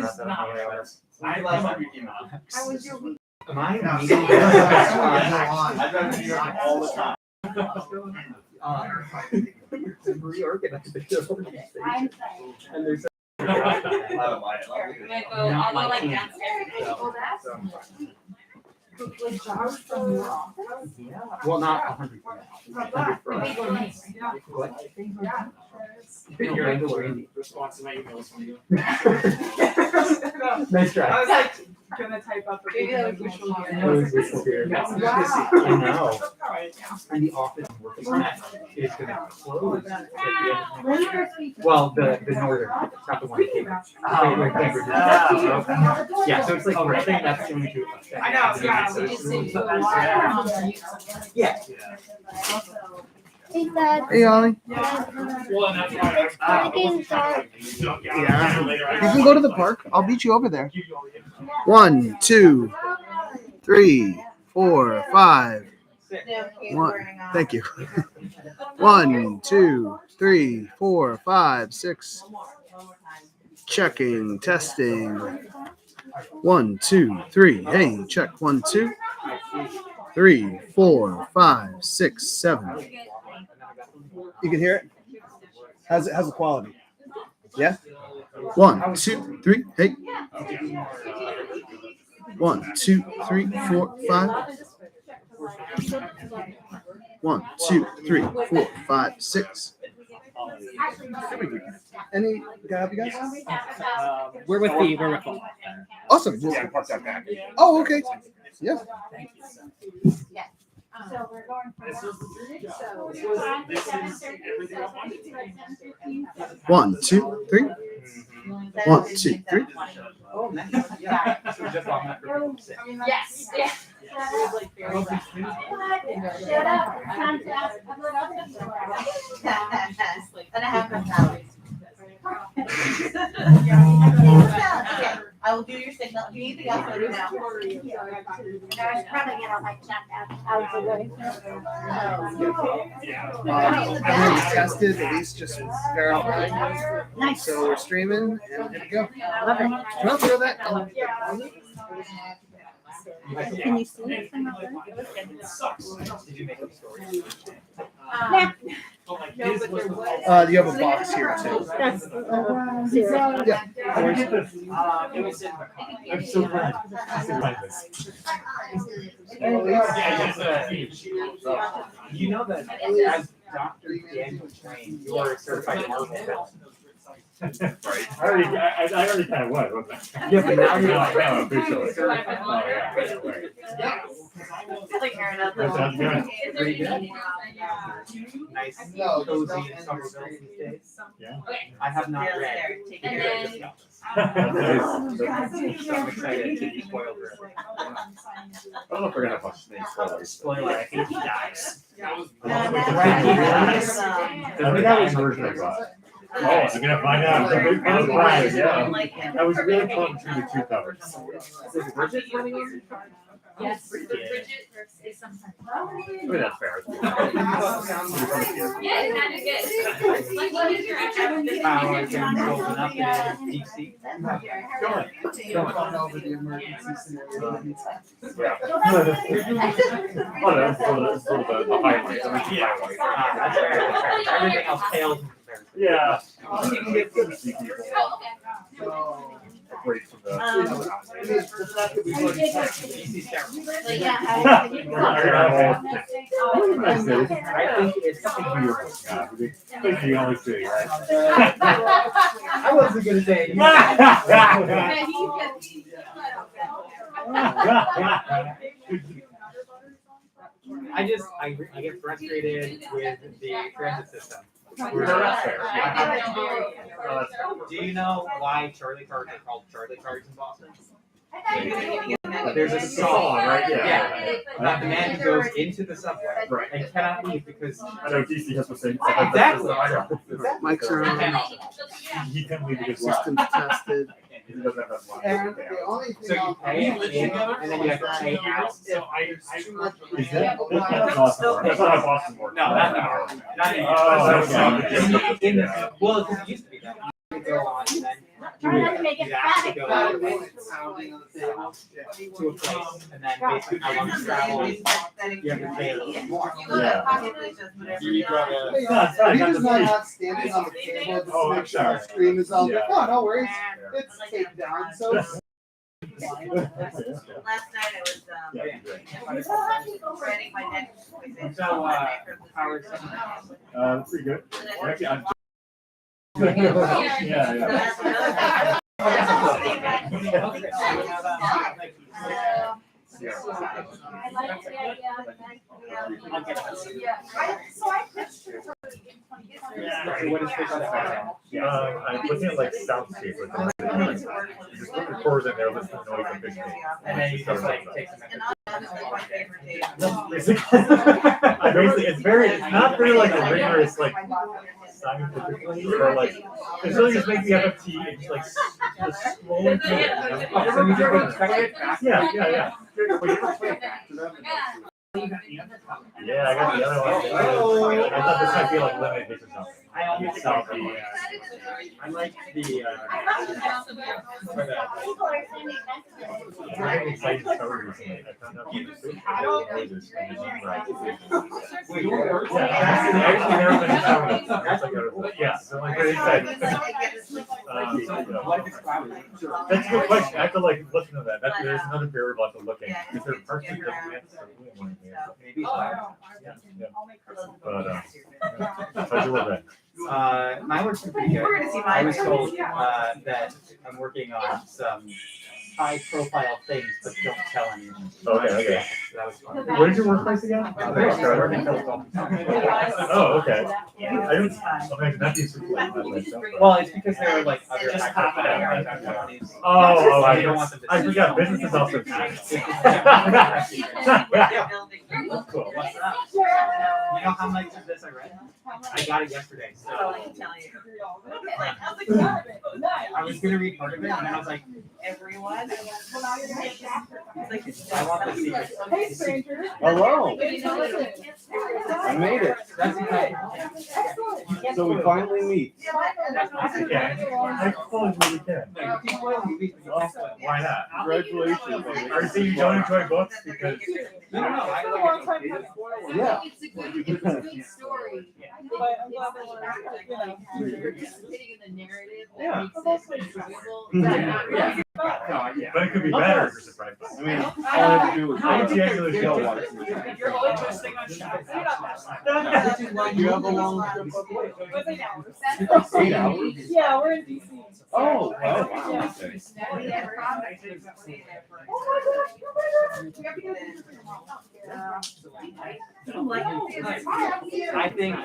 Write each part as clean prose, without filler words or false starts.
That is not. I love your email. How was your week? Am I No, reading? I'd rather New York all the time. Reorganize the organization. I'm And there's I don't mind it. I'll go like downstairs. Well, that's like jars from your office? well, not 100%. Your angle Randy. Response to my emails from you. Nice try. I was like gonna type up a big official here. I know. Alright, yeah. And the office I'm working on is gonna close at the end of well, the northern, not the one that came out. Like Cambridge. Yeah, so it's like one thing that's going to affect. I know, yeah. We just did a Yeah. Hey, Dad. Hey, Ollie. Well, and that's why I wasn't trying to Yeah. later. You can go to the park. I'll beat you over there. 1, 2, 3, 4, 5. One. Thank you. 1, 2, 3, 4, 5, 6. Checking, testing. 1, 2, 3. Hey, check. 1, 2, 3, 4, 5, 6, 7. You can hear it? How's the quality? Yeah? 1, 2, 3. Hey. 1, 2, 3, 4, 5. 1, 2, 3, 4, 5, 6. Any can I help you guys? We're with the vertical. Awesome. Yeah, park that back. Oh, okay. Yeah. So we're going for This is 1, 2, 3. 1, 2, 3. Oh, nice. Yeah. So just on that for Yes, yes. Shut up. Time to ask. And I have my calories. Okay, I will do your signal. If you need anything else, let me know. I was probably get all my chat out of the way. Everyone's tested, at least just verified. Nice. So we're streaming and here we go. Love it. Well, throw that. Can you see it from up there? it sucks. Did you make up stories? But like No, his but was there the was. You have a box here too. That's 0. Yeah. it was in I'm so glad. I can like this. You know that as Dr. Daniel Train, you are a certified Marvel. Right. I already kind of was, wasn't I? Yeah, but now you're No, like no, officially. Oh, certified yeah, Marvel. right. Like Aaron up. That sounds good. Pretty good. Nice, No, cozy don't summer enter bills these days. Yeah. I have not There, read. there, take And care of then- yourself. That's nice. So I'm excited to be spoiled for it. I don't know if we're gonna have much name spoilers. Spoiler, I think he dies. I mean, that was version I got. Oh, I'm gonna find out. I'm glad, yeah. I was really fun between the two covers. Is Bridget running on? Yes. Bridget is sometimes. I mean, that's fair. Yeah, it's kind of good. Like, what is your How I can open up in DC. Going over the emergency scenario. Yeah. Oh, no, that's sort of the highlight. Yeah. That's fair. Everything else pales in comparison. Yeah. You can get good. See people Oh, okay. So, break from the. I mean, the fact that we've already tested DC's terrible. But yeah, I think it's Yeah, it's the only thing, right? I wasn't gonna say anything. I get frustrated with the transit system. That's fair. Do you know why Charlie cars are called Charlie cars in Boston? There's a song, right? Yeah. About the man who goes into the subway Right. and cannot leave because I know DC has the same. Exactly. mics are on, He can leave because systems tested. he doesn't have that line. And the only so thing you I'll pay in and then you have to pay out. So too much. Is that? That's awesome. That's not how Boston works. No, not anymore. Oh, okay. In the, well, because it used to be that. You could go on and then Try not to make it you'd actually fat. go to a place and then basically how long you travel, you have to pay a little bit more. He does not have standing on the table just to make sure the screen is on. Oh, no worries. It's taped down, so. Last night I was, writing my next. So, Howard, Pretty good. Actually, yeah. I like the idea. So I pitched her. what is this? I'm looking at like soundscape, like just records in there, listen to noise and big things. And then you just like take some. And honestly, my favorite day. Basically, it's not very like a rigorous like scientifically, or like it's really just making the FFT and just like just slowly through it. Yeah. Yeah, I got the other one. I thought this might be like limited hits or something. I like the Very exciting story recently. I found out from yeah, so like very excited. That's a good question. I have to like listen to that. There's another variable I have to look at. Is there parts of the maybe. But how's your work? My work's pretty good. I was told that I'm working on some high-profile things, but don't tell anyone. Okay. So that was fun. Where did you work place again? Oh, okay. I didn't. Okay, that is Well, it's because there are like other high-profile companies. Oh, I don't want them to. I forgot. Business is also. Cool. What's up? You know how much of this I read? I got it yesterday. So I was gonna read part of it, and then I was like, Everyone. I want the secret. Hey, stranger. Hello. I made it. That's okay. So we finally meet. Yeah, I suppose we can. Why not? Congratulations. Are you saying you don't enjoy books because? No, I It's been a long time coming. Yeah. It's a good story. But I'm glad they were, Participating in the narrative that Yeah. makes it enjoyable. Yeah. But it could be better if you're surprised. I mean, all I have to do is. I can see regular If you're only posting on chat, You have a long trip up it was 8 hours. 8 hours? Yeah, we're in DC. Oh, wow. Yeah. Okay. I think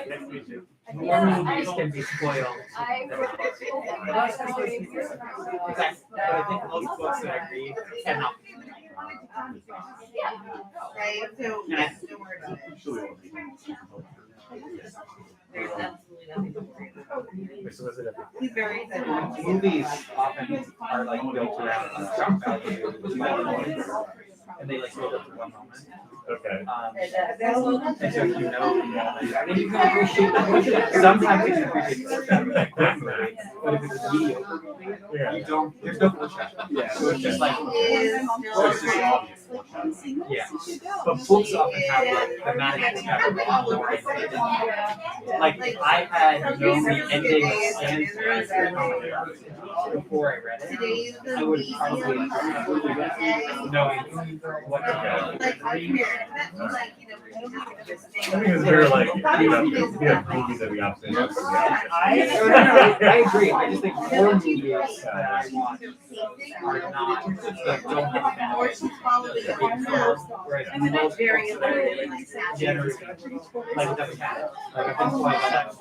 more movies can be spoiled. Exactly. But I think most books that I read cannot. Right, so, And I- don't worry about it. There's absolutely nothing to worry about. He's very excited. Movies often are like built around shock value, and they like build up to one moment. Okay. And so if you know, and you can appreciate the movie. Sometimes you can appreciate the foreshadowing, but if it's a mediocre movie, you don't. There's no foreshadowing. Yeah. So it's just like He is still. yeah. But books often have like thematic that are a lot more interesting. Like I had known the endings and before I read it, I would probably knowing what to go. Like, like, you know, I think it's very like, we have movies that we opposite. I agree. I just think more movies that I watch are not like don't have a or she's probably balance. Whereas and then most very books that I read, like generally, like it doesn't matter. Like I've been spoiled by that.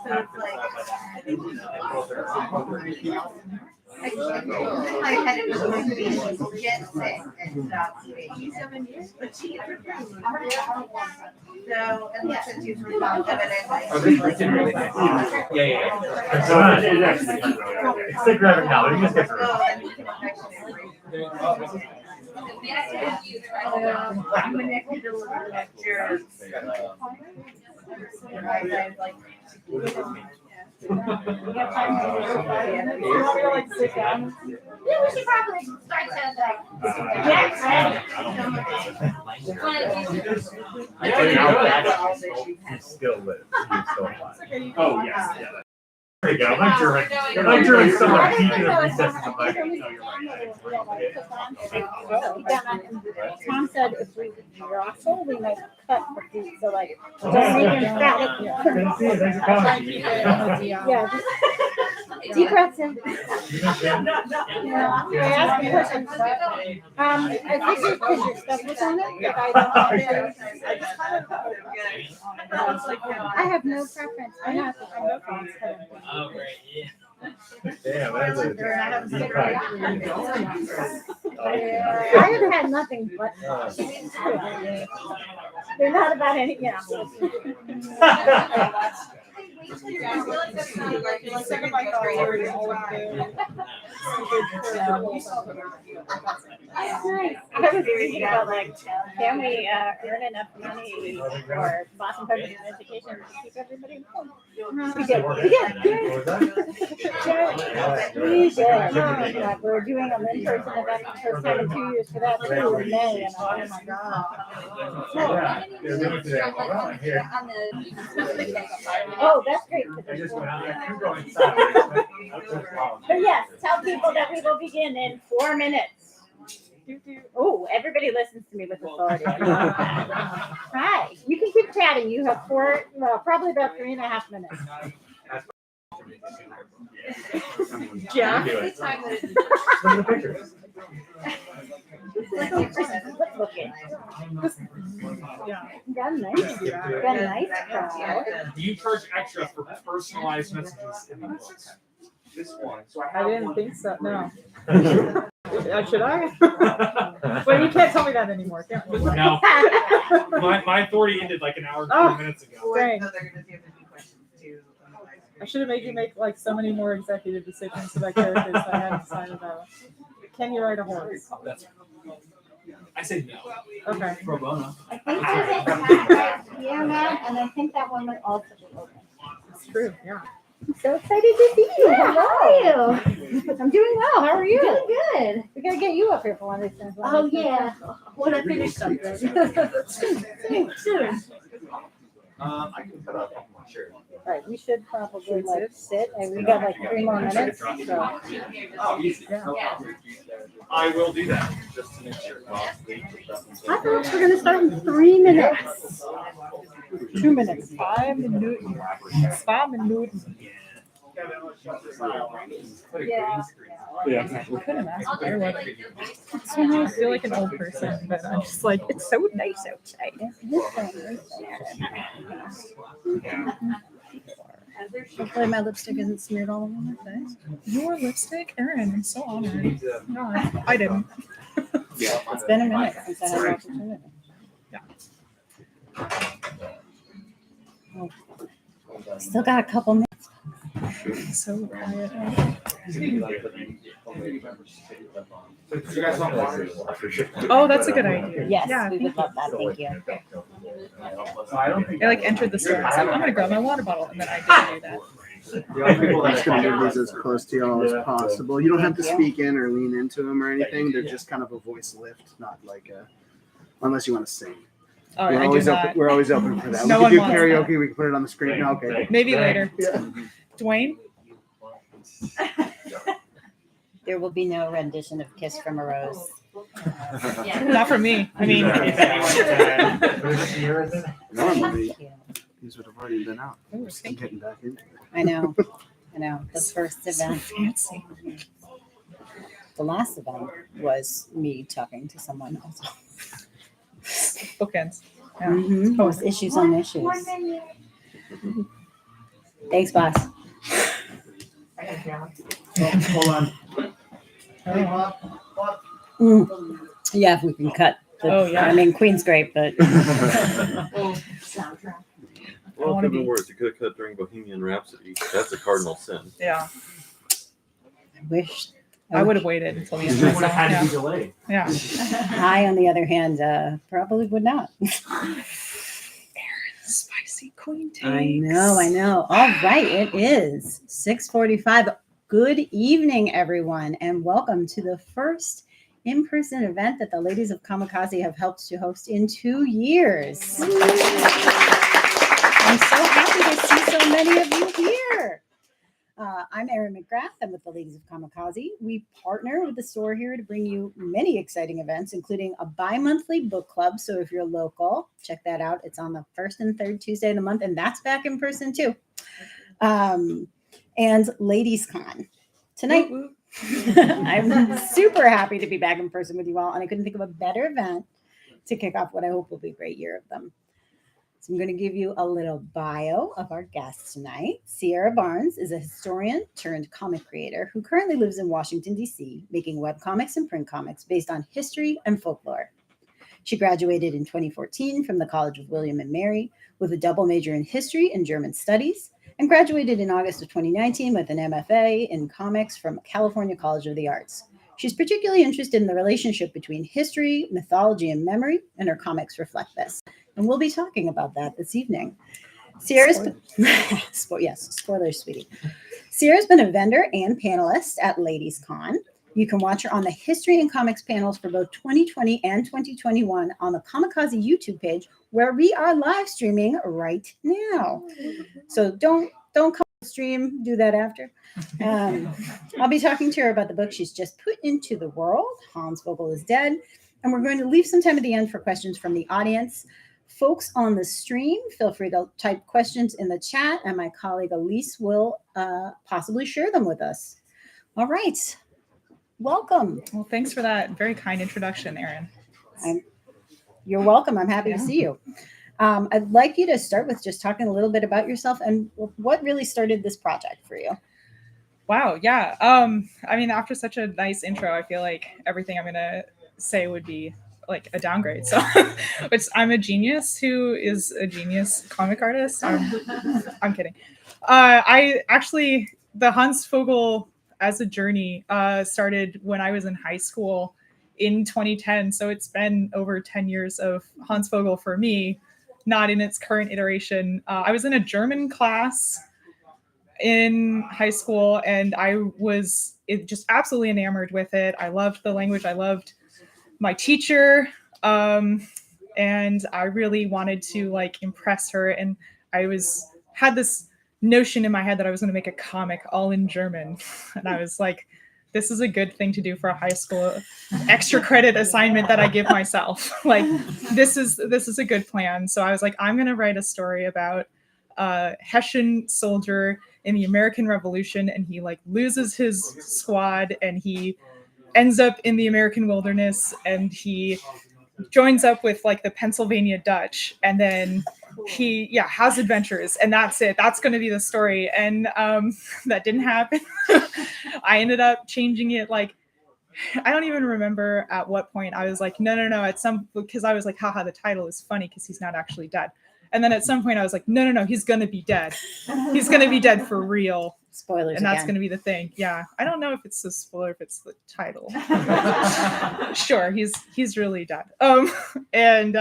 I had it was going to be get sick and stop speaking. But she so and then since she's really confident and like Oh, this written really nice. Yeah. It's actually it's like grabbing now. You just get through. oh, and you can I'm connected a little lecture. You want me to like sit down? Yeah, we should probably start to He's still lit. He's still alive. Oh, yes, yeah. There you go. I'm sure it's someone deep in the recesses of my. No, you're right. Tom said if we jostle, we might cut the feet. So like, don't make him static. Good to see you. Thanks for coming. Yeah, just deep breaths in. I asked the person, I think it's because your stuff was on it, but I don't. I have no preference. I have no preference. Oh, great, yeah. Damn, that's a deep cut. I have had nothing but. They're not about any, Nice. I was thinking about like, can we earn enough money for Boston Public Education to keep everybody home? We did. We're doing an in-person event for the first time in 2 years for that too in May, and oh my god. Yeah, they're doing it today. I'm like, oh, here. Oh, that's great. I just went out there. You go inside. But yes, tell people that we will begin in 4 minutes. Oh, everybody listens to me with authority. Hi, you can keep chatting. You have probably about 3.5 minutes. Yeah. Look at the pictures. Looking. Got a nice crowd. Do you charge extra for personalized messages in the books? This one. So I didn't think so. No. Should I? Well, you can't tell me that anymore, can you? No. My authority ended like an hour and 20 minutes ago. Dang. I should have made you make like so many more executive decisions about characters I hadn't decided about. Can you ride a horse? I said no. Okay. Pro bono. I think yeah, man, and I think that one might also be open. It's true, yeah. I'm so excited to see you. How are you? I'm doing well. How are you? Doing good. We gotta get you up here for one of these things. Oh, yeah. When I finish something. Soon. I can cut off my shirt. All right, we should probably like sit, and we got like 3 more minutes. So. Oh, easy. I will do that just to make sure. I thought we're gonna start in 3 minutes. 2 minutes. 5 minutes. 5 minutes. Yeah. We couldn't ask better weather. So now I feel like an old person, but I'm just like, it's so nice outside. Hopefully my lipstick isn't smeared all over my face. Your lipstick? Erin, I'm so honored. No, I didn't. It's been a minute since I had the opportunity. Oh. Still got a couple minutes. So quiet. Oh, that's a good idea. Yes, Yeah, we would love that. Thank you. I like entered the store. So I'm gonna grab my water bottle, and then I didn't do that. I'm just gonna move these as close to y'all as possible. You don't have to speak in or lean into them or anything. They're just kind of a voice lift, not like unless you want to sing. All right, I do not. We're always open for that. No We can do one wants karaoke. We can put it on the screen. No, okay. Maybe later. Yeah. Dwayne? There will be no rendition of Kiss from a Rose. Not for me. I mean, Normally, these would have already been out. oh, I'm thank you. getting back into it. I know. The first event. Fancy. The last event was me talking to someone else. Bookends. Yeah. Mm-hmm. It was issues on issues. Thanks, boss. Hold on. Yeah, if we can cut. Oh, yeah. I mean, Queen's great, but Well, wanna it could be- be worse. You could have cut during Bohemian Rhapsody. That's a cardinal sin. Yeah. I wish. I would have waited until the end. Would have had to be Yeah. delayed. Yeah. I, on the other hand, probably would not. Spicy queen takes. I know. All right, it is 6:45. Good evening, everyone, and welcome to the first in-person event that the Ladies of Kamikaze have helped to host in 2 years. I'm so happy to see so many of you here. I'm Erin McGrath. I'm with the Ladies of Kamikaze. We partner with the store here to bring you many exciting events, including a bi-monthly book club. So if you're local, check that out. It's on the first and third Tuesday of the month, and that's back in person too. And Ladies Con. Tonight, I'm super happy to be back in person with you all, and I couldn't think of a better event to kick off what I hope will be a great year of them. So I'm going to give you a little bio of our guest tonight. Sierra Barnes is a historian turned comic creator who currently lives in Washington, D.C., making webcomics and print comics based on history and folklore. She graduated in 2014 from the College of William and Mary with a double major in history and German studies, and graduated in August of 2019 with an MFA in comics from California College of the Arts. She's particularly interested in the relationship between history, mythology, and memory, and her comics reflect this. And we'll be talking about that this evening. Sierra's spoilers, sweetie. Sierra's been a vendor and panelist at Ladies Con. You can watch her on the history and comics panels for both 2020 and 2021 on the Kamikaze YouTube page, where we are live streaming right now. So don't come stream, do that after. I'll be talking to her about the book she's just put into the world, Hans Vogel is Dead. And we're going to leave some time at the end for questions from the audience. Folks on the stream, feel free to type questions in the chat, and my colleague Elise will possibly share them with us. All right. Welcome. Well, thanks for that very kind introduction, Erin. You're welcome. I'm happy to see you. I'd like you to start with just talking a little bit about yourself and what really started this project for you. Wow. Yeah. I mean, after such a nice intro, I feel like everything I'm going to say would be like a downgrade. So I'm a genius who is a genius comic artist. I'm kidding. The Hans Vogel as a journey started when I was in high school in 2010. So it's been over 10 years of Hans Vogel for me, not in its current iteration. I was in a German class in high school, and I was just absolutely enamored with it. I loved the language. I loved my teacher. And I really wanted to like impress her. And I had this notion in my head that I was going to make a comic all in German. And I was like, this is a good thing to do for a high school extra credit assignment that I give myself. Like, this is a good plan. So I was like, I'm going to write a story about a Hessian soldier in the American Revolution. And he like loses his squad and he ends up in the American wilderness, and he joins up with like the Pennsylvania Dutch, and then he has adventures, and that's it. That's going to be the story. And that didn't happen. I ended up changing it. Like, I don't even remember at what point I was like, no, because I was like, haha, the title is funny because he's not actually dead. And then at some point I was like, no, he's going to be dead. He's going to be dead for real. Spoilers. And that's going to be the thing. Yeah. I don't know if it's the spoiler, if it's the title. Sure. He's really dead. And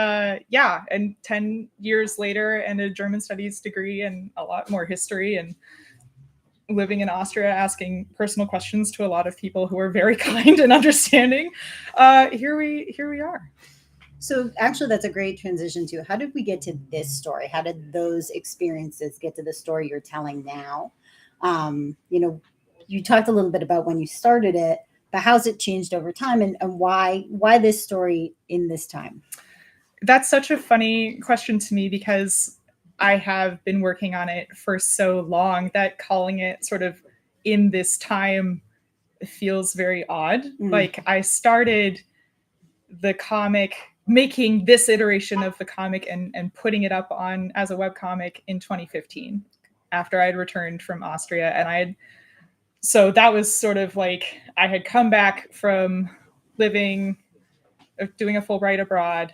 10 years later, and a German studies degree and a lot more history, and living in Austria, asking personal questions to a lot of people who are very kind and understanding. Here we are. So actually, that's a great transition to how did we get to this story? How did those experiences get to the story you're telling now? You talked a little bit about when you started it, but how's it changed over time, and why this story in this time? That's such a funny question to me, because I have been working on it for so long that calling it sort of in this time feels very odd. Like, I started the comic, making this iteration of the comic and putting it up on as a webcomic in 2015 after I had returned from Austria. And so that was sort of like, I had come back from doing a Fulbright abroad,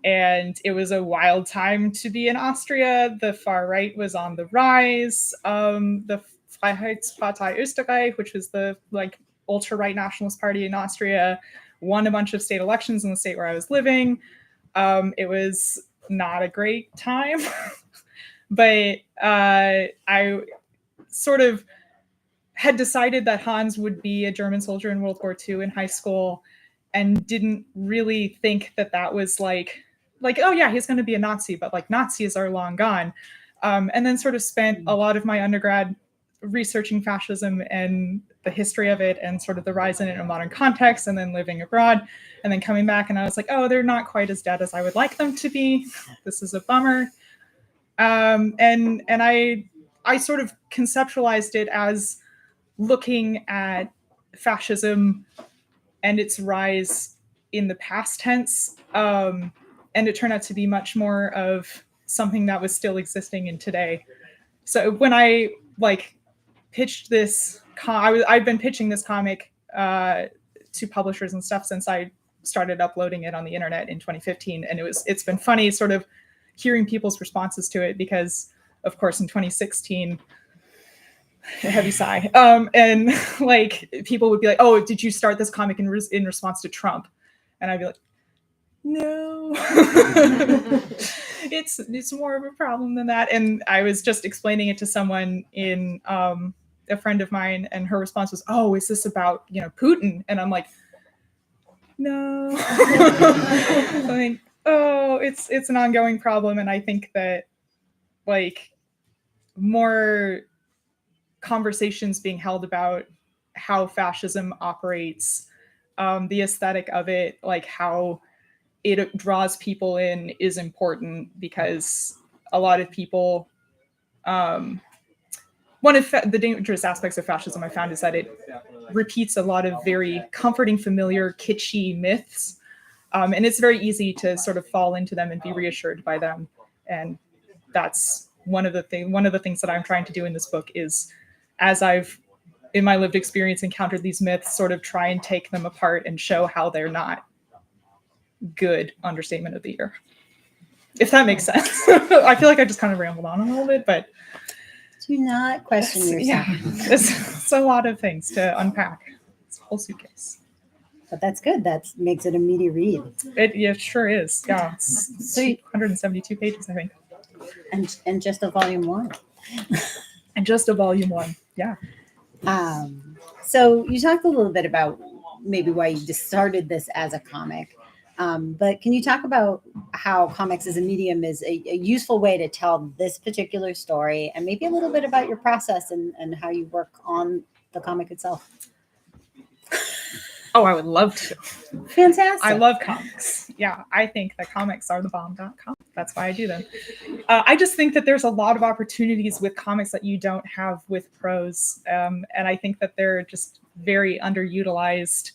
and it was a wild time to be in Austria. The far right was on the rise. The Freiheitspartei Österreich, which was the like ultra-right nationalist party in Austria, won a bunch of state elections in the state where I was living. It was not a great time. But I sort of had decided that Hans would be a German soldier in World War II in high school, and didn't really think that that was like, oh yeah, he's going to be a Nazi, but like Nazis are long gone. And then sort of spent a lot of my undergrad researching fascism and the history of it and sort of the rise in it in a modern context, and then living abroad and then coming back. And I was like, oh, they're not quite as dead as I would like them to be. This is a bummer. And I sort of conceptualized it as looking at fascism and its rise in the past tense. And it turned out to be much more of something that was still existing in today. So when I like pitched this, I've been pitching this comic to publishers and stuff since I started uploading it on the internet in 2015. And it's been funny sort of hearing people's responses to it, because of course in 2016, heavy sigh. And like people would be like, oh, did you start this comic in response to Trump? And I'd be like, no, it's more of a problem than that. And I was just explaining it to someone in a friend of mine, and her response was, oh, is this about, Putin? And I'm like, no. I think, oh, it's an ongoing problem. And I think that like more conversations being held about how fascism operates, the aesthetic of it, like how it draws people in, is important, because a lot of people, one of the dangerous aspects of fascism I found is that it repeats a lot of very comforting, familiar, kitschy myths. And it's very easy to sort of fall into them and be reassured by them. And that's one of the things that I'm trying to do in this book is, as I've, in my lived experience, encountered these myths, sort of try and take them apart and show how they're not good, understatement of the year. If that makes sense. I feel like I just kind of rambled on a little bit, but do not question yourself. Yeah, it's a lot of things to unpack. It's a whole suitcase. But that's good. That makes it a meaty read. It sure is. Yeah, it's So 172 pages, I think. And just a volume 1. And just a volume 1. Yeah. So you talked a little bit about maybe why you just started this as a comic. But can you talk about how comics as a medium is a useful way to tell this particular story, and maybe a little bit about your process and how you work on the comic itself? Oh, I would love to. Fantastic. I love comics. Yeah, I think that comics are the bomb.com. That's why I do them. I just think that there's a lot of opportunities with comics that you don't have with prose. And I think that they're just very underutilized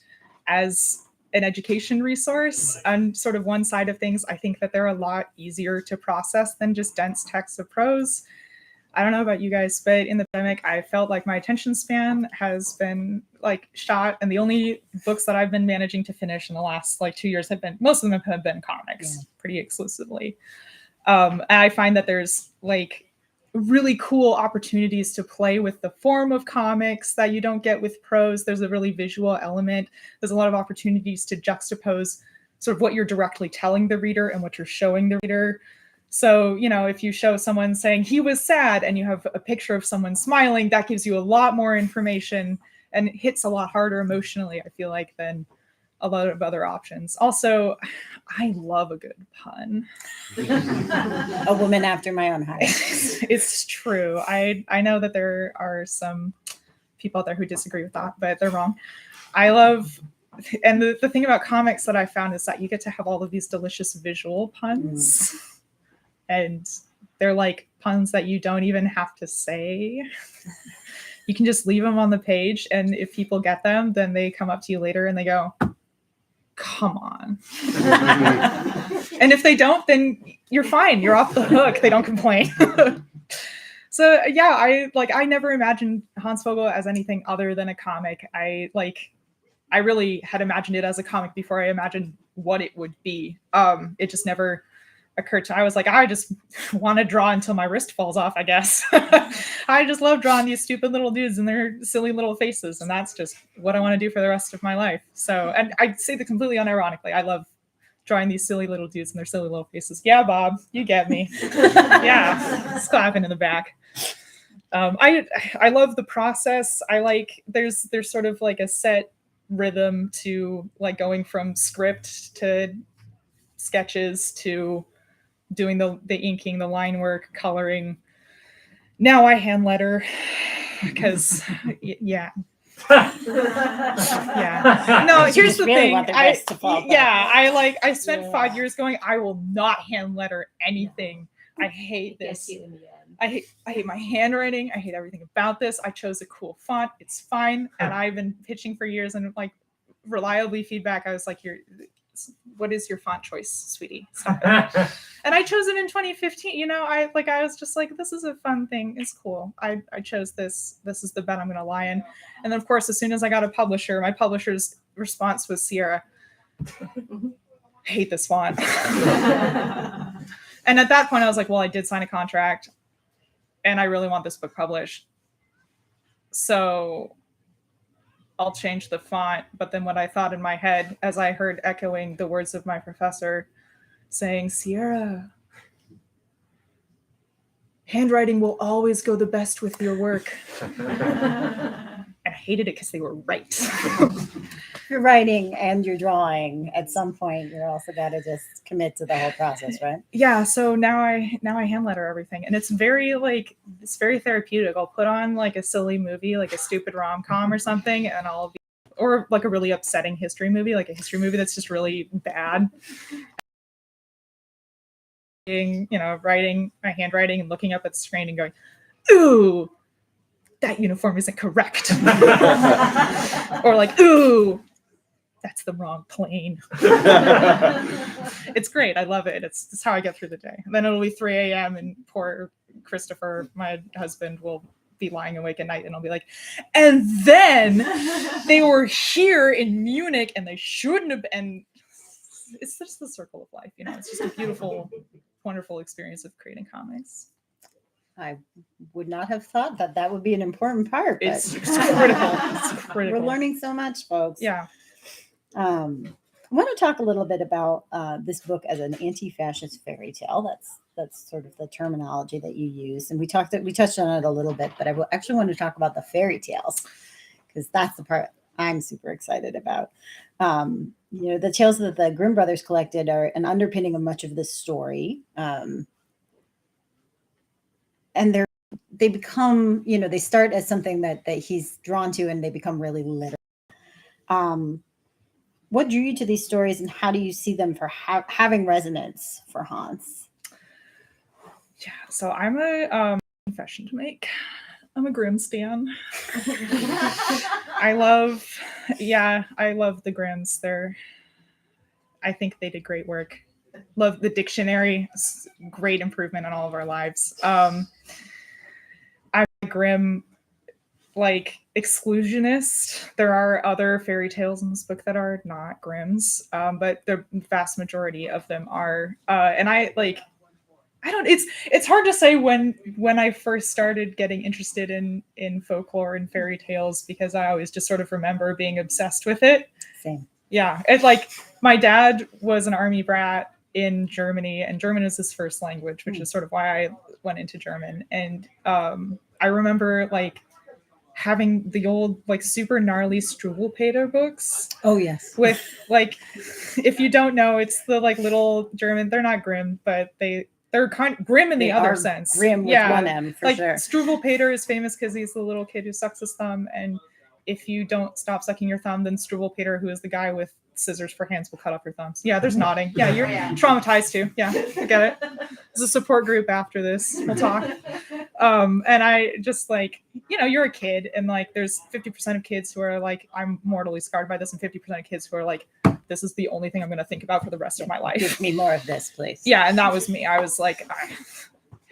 as an education resource. On sort of one side of things, I think that they're a lot easier to process than just dense texts of prose. I don't know about you guys, but in the pandemic, I felt like my attention span has been like shot, and the only books that I've been managing to finish in the last like 2 years most of them have been comics, pretty exclusively. And I find that there's like really cool opportunities to play with the form of comics that you don't get with prose. There's a really visual element. There's a lot of opportunities to juxtapose sort of what you're directly telling the reader and what you're showing the reader. So, if you show someone saying he was sad and you have a picture of someone smiling, that gives you a lot more information and hits a lot harder emotionally, I feel like, than a lot of other options. Also, I love a good pun. A woman after my own heart. It's true. I know that there are some people out there who disagree with that, but they're wrong. I love, and the thing about comics that I found is that you get to have all of these delicious visual puns. And they're like puns that you don't even have to say. You can just leave them on the page, and if people get them, then they come up to you later and they go, come on. And if they don't, then you're fine. You're off the hook. They don't complain. So yeah, I never imagined Hans Vogel as anything other than a comic. I really had imagined it as a comic before I imagined what it would be. It just never occurred to. I was like, I just want to draw until my wrist falls off, I guess. I just love drawing these stupid little dudes and their silly little faces, and that's just what I want to do for the rest of my life. So, and I say that completely unironically. I love drawing these silly little dudes and their silly little faces. Yeah, Bob, you get me. Yeah, just clapping in the back. I love the process. I like there's sort of like a set rhythm to like going from script to sketches to doing the inking, the line work, coloring. Now I hand letter because yeah. Yeah. No, So you here's just the really thing. want the rest to fall back. I spent 5 years going, I will not hand letter anything. I hate this. I hate my handwriting. I hate everything about this. I chose a cool font. It's fine. And I've been pitching for years and like reliably feedback. I was like, what is your font choice, sweetie? Stop it. And I chose it in 2015. You know, I was just like, this is a fun thing. It's cool. I chose this. This is the bet I'm going to lie in. And then of course, as soon as I got a publisher, my publisher's response was, Sierra, I hate this font. And at that point I was like, well, I did sign a contract and I really want this book published. So I'll change the font. But then what I thought in my head, as I heard echoing the words of my professor saying, Sierra, handwriting will always go the best with your work. And I hated it because they were right. You're writing and you're drawing. At some point, you're also got to just commit to the whole process, right? Yeah. So now I hand letter everything, and it's very therapeutic. I'll put on like a silly movie, like a stupid rom-com or something, and or like a really upsetting history movie, like a history movie that's just really bad. You know, writing my handwriting and looking up at the screen and going, ooh, that uniform isn't correct. Or like, ooh, that's the wrong plane. It's great. I love it. It's how I get through the day. And then it'll be 3 a.m. and poor Christopher, my husband, will be lying awake at night and I'll be like, and then they were here in Munich and they shouldn't have been. It's just the circle of life, you know. It's just a beautiful, wonderful experience of creating comics. I would not have thought that would be an important part. But It's critical. It's critical. We're learning so much, folks. Yeah. I want to talk a little bit about this book as an anti-fascist fairy tale. That's sort of the terminology that you use, and we touched on it a little bit. But I actually want to talk about the fairy tales because that's the part I'm super excited about. You know, the tales that the Grimm brothers collected are an underpinning of much of this story. And they become, you know, they start as something that he's drawn to and they become really literal. What drew you to these stories and how do you see them for having resonance for Hans? Yeah, so I'm a confession to make. I'm a Grimm stan. I love the Grimms. I think they did great work. Love the dictionary. It's great improvement in all of our lives. I'm a Grimm exclusionist. There are other fairy tales in this book that are not Grimm's, but the vast majority of them are. And it's hard to say when I first started getting interested in folklore and fairy tales because I always just sort of remember being obsessed with it. Same. Yeah, it's like my dad was an army brat in Germany, and German is his first language, which is sort of why I went into German. And I remember having the old super gnarly Struwwelpeter books. Oh yes. With if you don't know, it's the little German. They're not Grimm, but they're kind of Grimm in the other sense. Grimm with one M for sure. Struwwelpeter is famous because he's the little kid who sucks his thumb, and if you don't stop sucking your thumb, then Struwwelpeter, who is the guy with scissors for hands, will cut off your thumbs. Yeah, there's nodding. Yeah, you're traumatized too. Yeah, I get it. There's a support group after this. We'll talk. And I just you're a kid, and there's 50% of kids who are I'm mortally scarred by this, and 50% of kids who are this is the only thing I'm going to think about for the rest of my life. Give me more of this, please. Yeah, and that was me. I was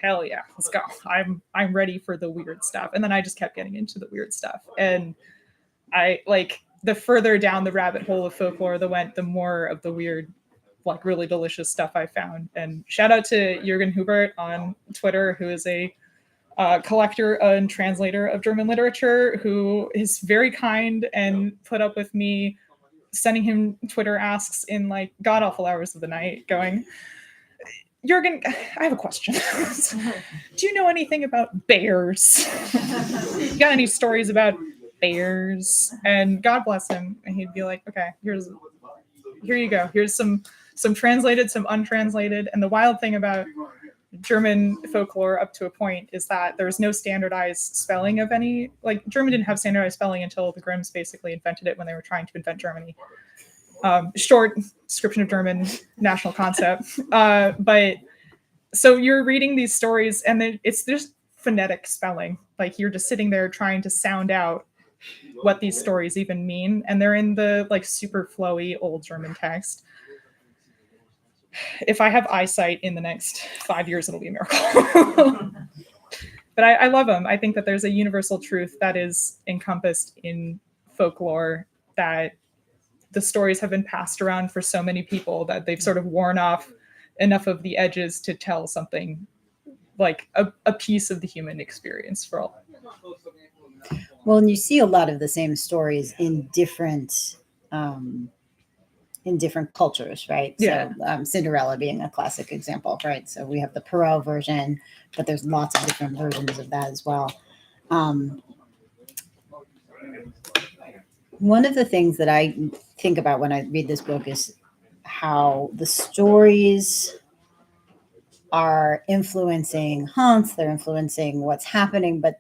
hell yeah, let's go. I'm ready for the weird stuff. And then I just kept getting into the weird stuff. And I the further down the rabbit hole of folklore the more of the weird, really delicious stuff I found. And shout out to Jürgen Hubert on Twitter, who is a collector and translator of German literature, who is very kind and put up with me sending him Twitter asks in like god awful hours of the night, going, Jürgen, I have a question. Do you know anything about bears? You got any stories about bears? And God bless him. And he'd be like, okay, here you go. Here's some translated, some untranslated. And the wild thing about German folklore up to a point is that there's no standardized spelling of any, like German didn't have standardized spelling until the Grimms basically invented it when they were trying to invent Germany. Short description of German national concept. But so you're reading these stories and then it's just phonetic spelling. Like you're just sitting there trying to sound out what these stories even mean. And they're in the like super flowy old German text. If I have eyesight in the next 5 years, it'll be a miracle. But I love them. I think that there's a universal truth that is encompassed in folklore, that the stories have been passed around for so many people that they've sort of worn off enough of the edges to tell something like a piece of the human experience for all. Well, and you see a lot of the same stories in different cultures, right? Yeah. So Cinderella being a classic example, right? So we have the Perrault version, but there's lots of different versions of that as well. One of the things that I think about when I read this book is how the stories are influencing Hans, they're influencing what's happening, but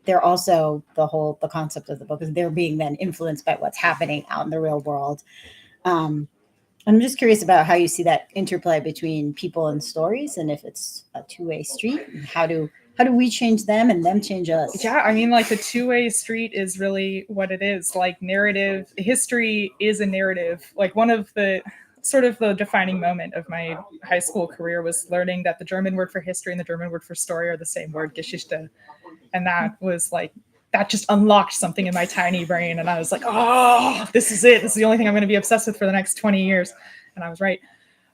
they're also the concept of the book is they're being then influenced by what's happening out in the real world. I'm just curious about how you see that interplay between people and stories, and if it's a two-way street, and how do we change them and them change us? Yeah, I mean, like the two-way street is really what it is. Like narrative, history is a narrative. Like one of the sort of the defining moment of my high school career was learning that the German word for history and the German word for story are the same word, Geschichte. And that was like, that just unlocked something in my tiny brain. And I was like, oh, this is it. This is the only thing I'm going to be obsessed with for the next 20 years. And I was right.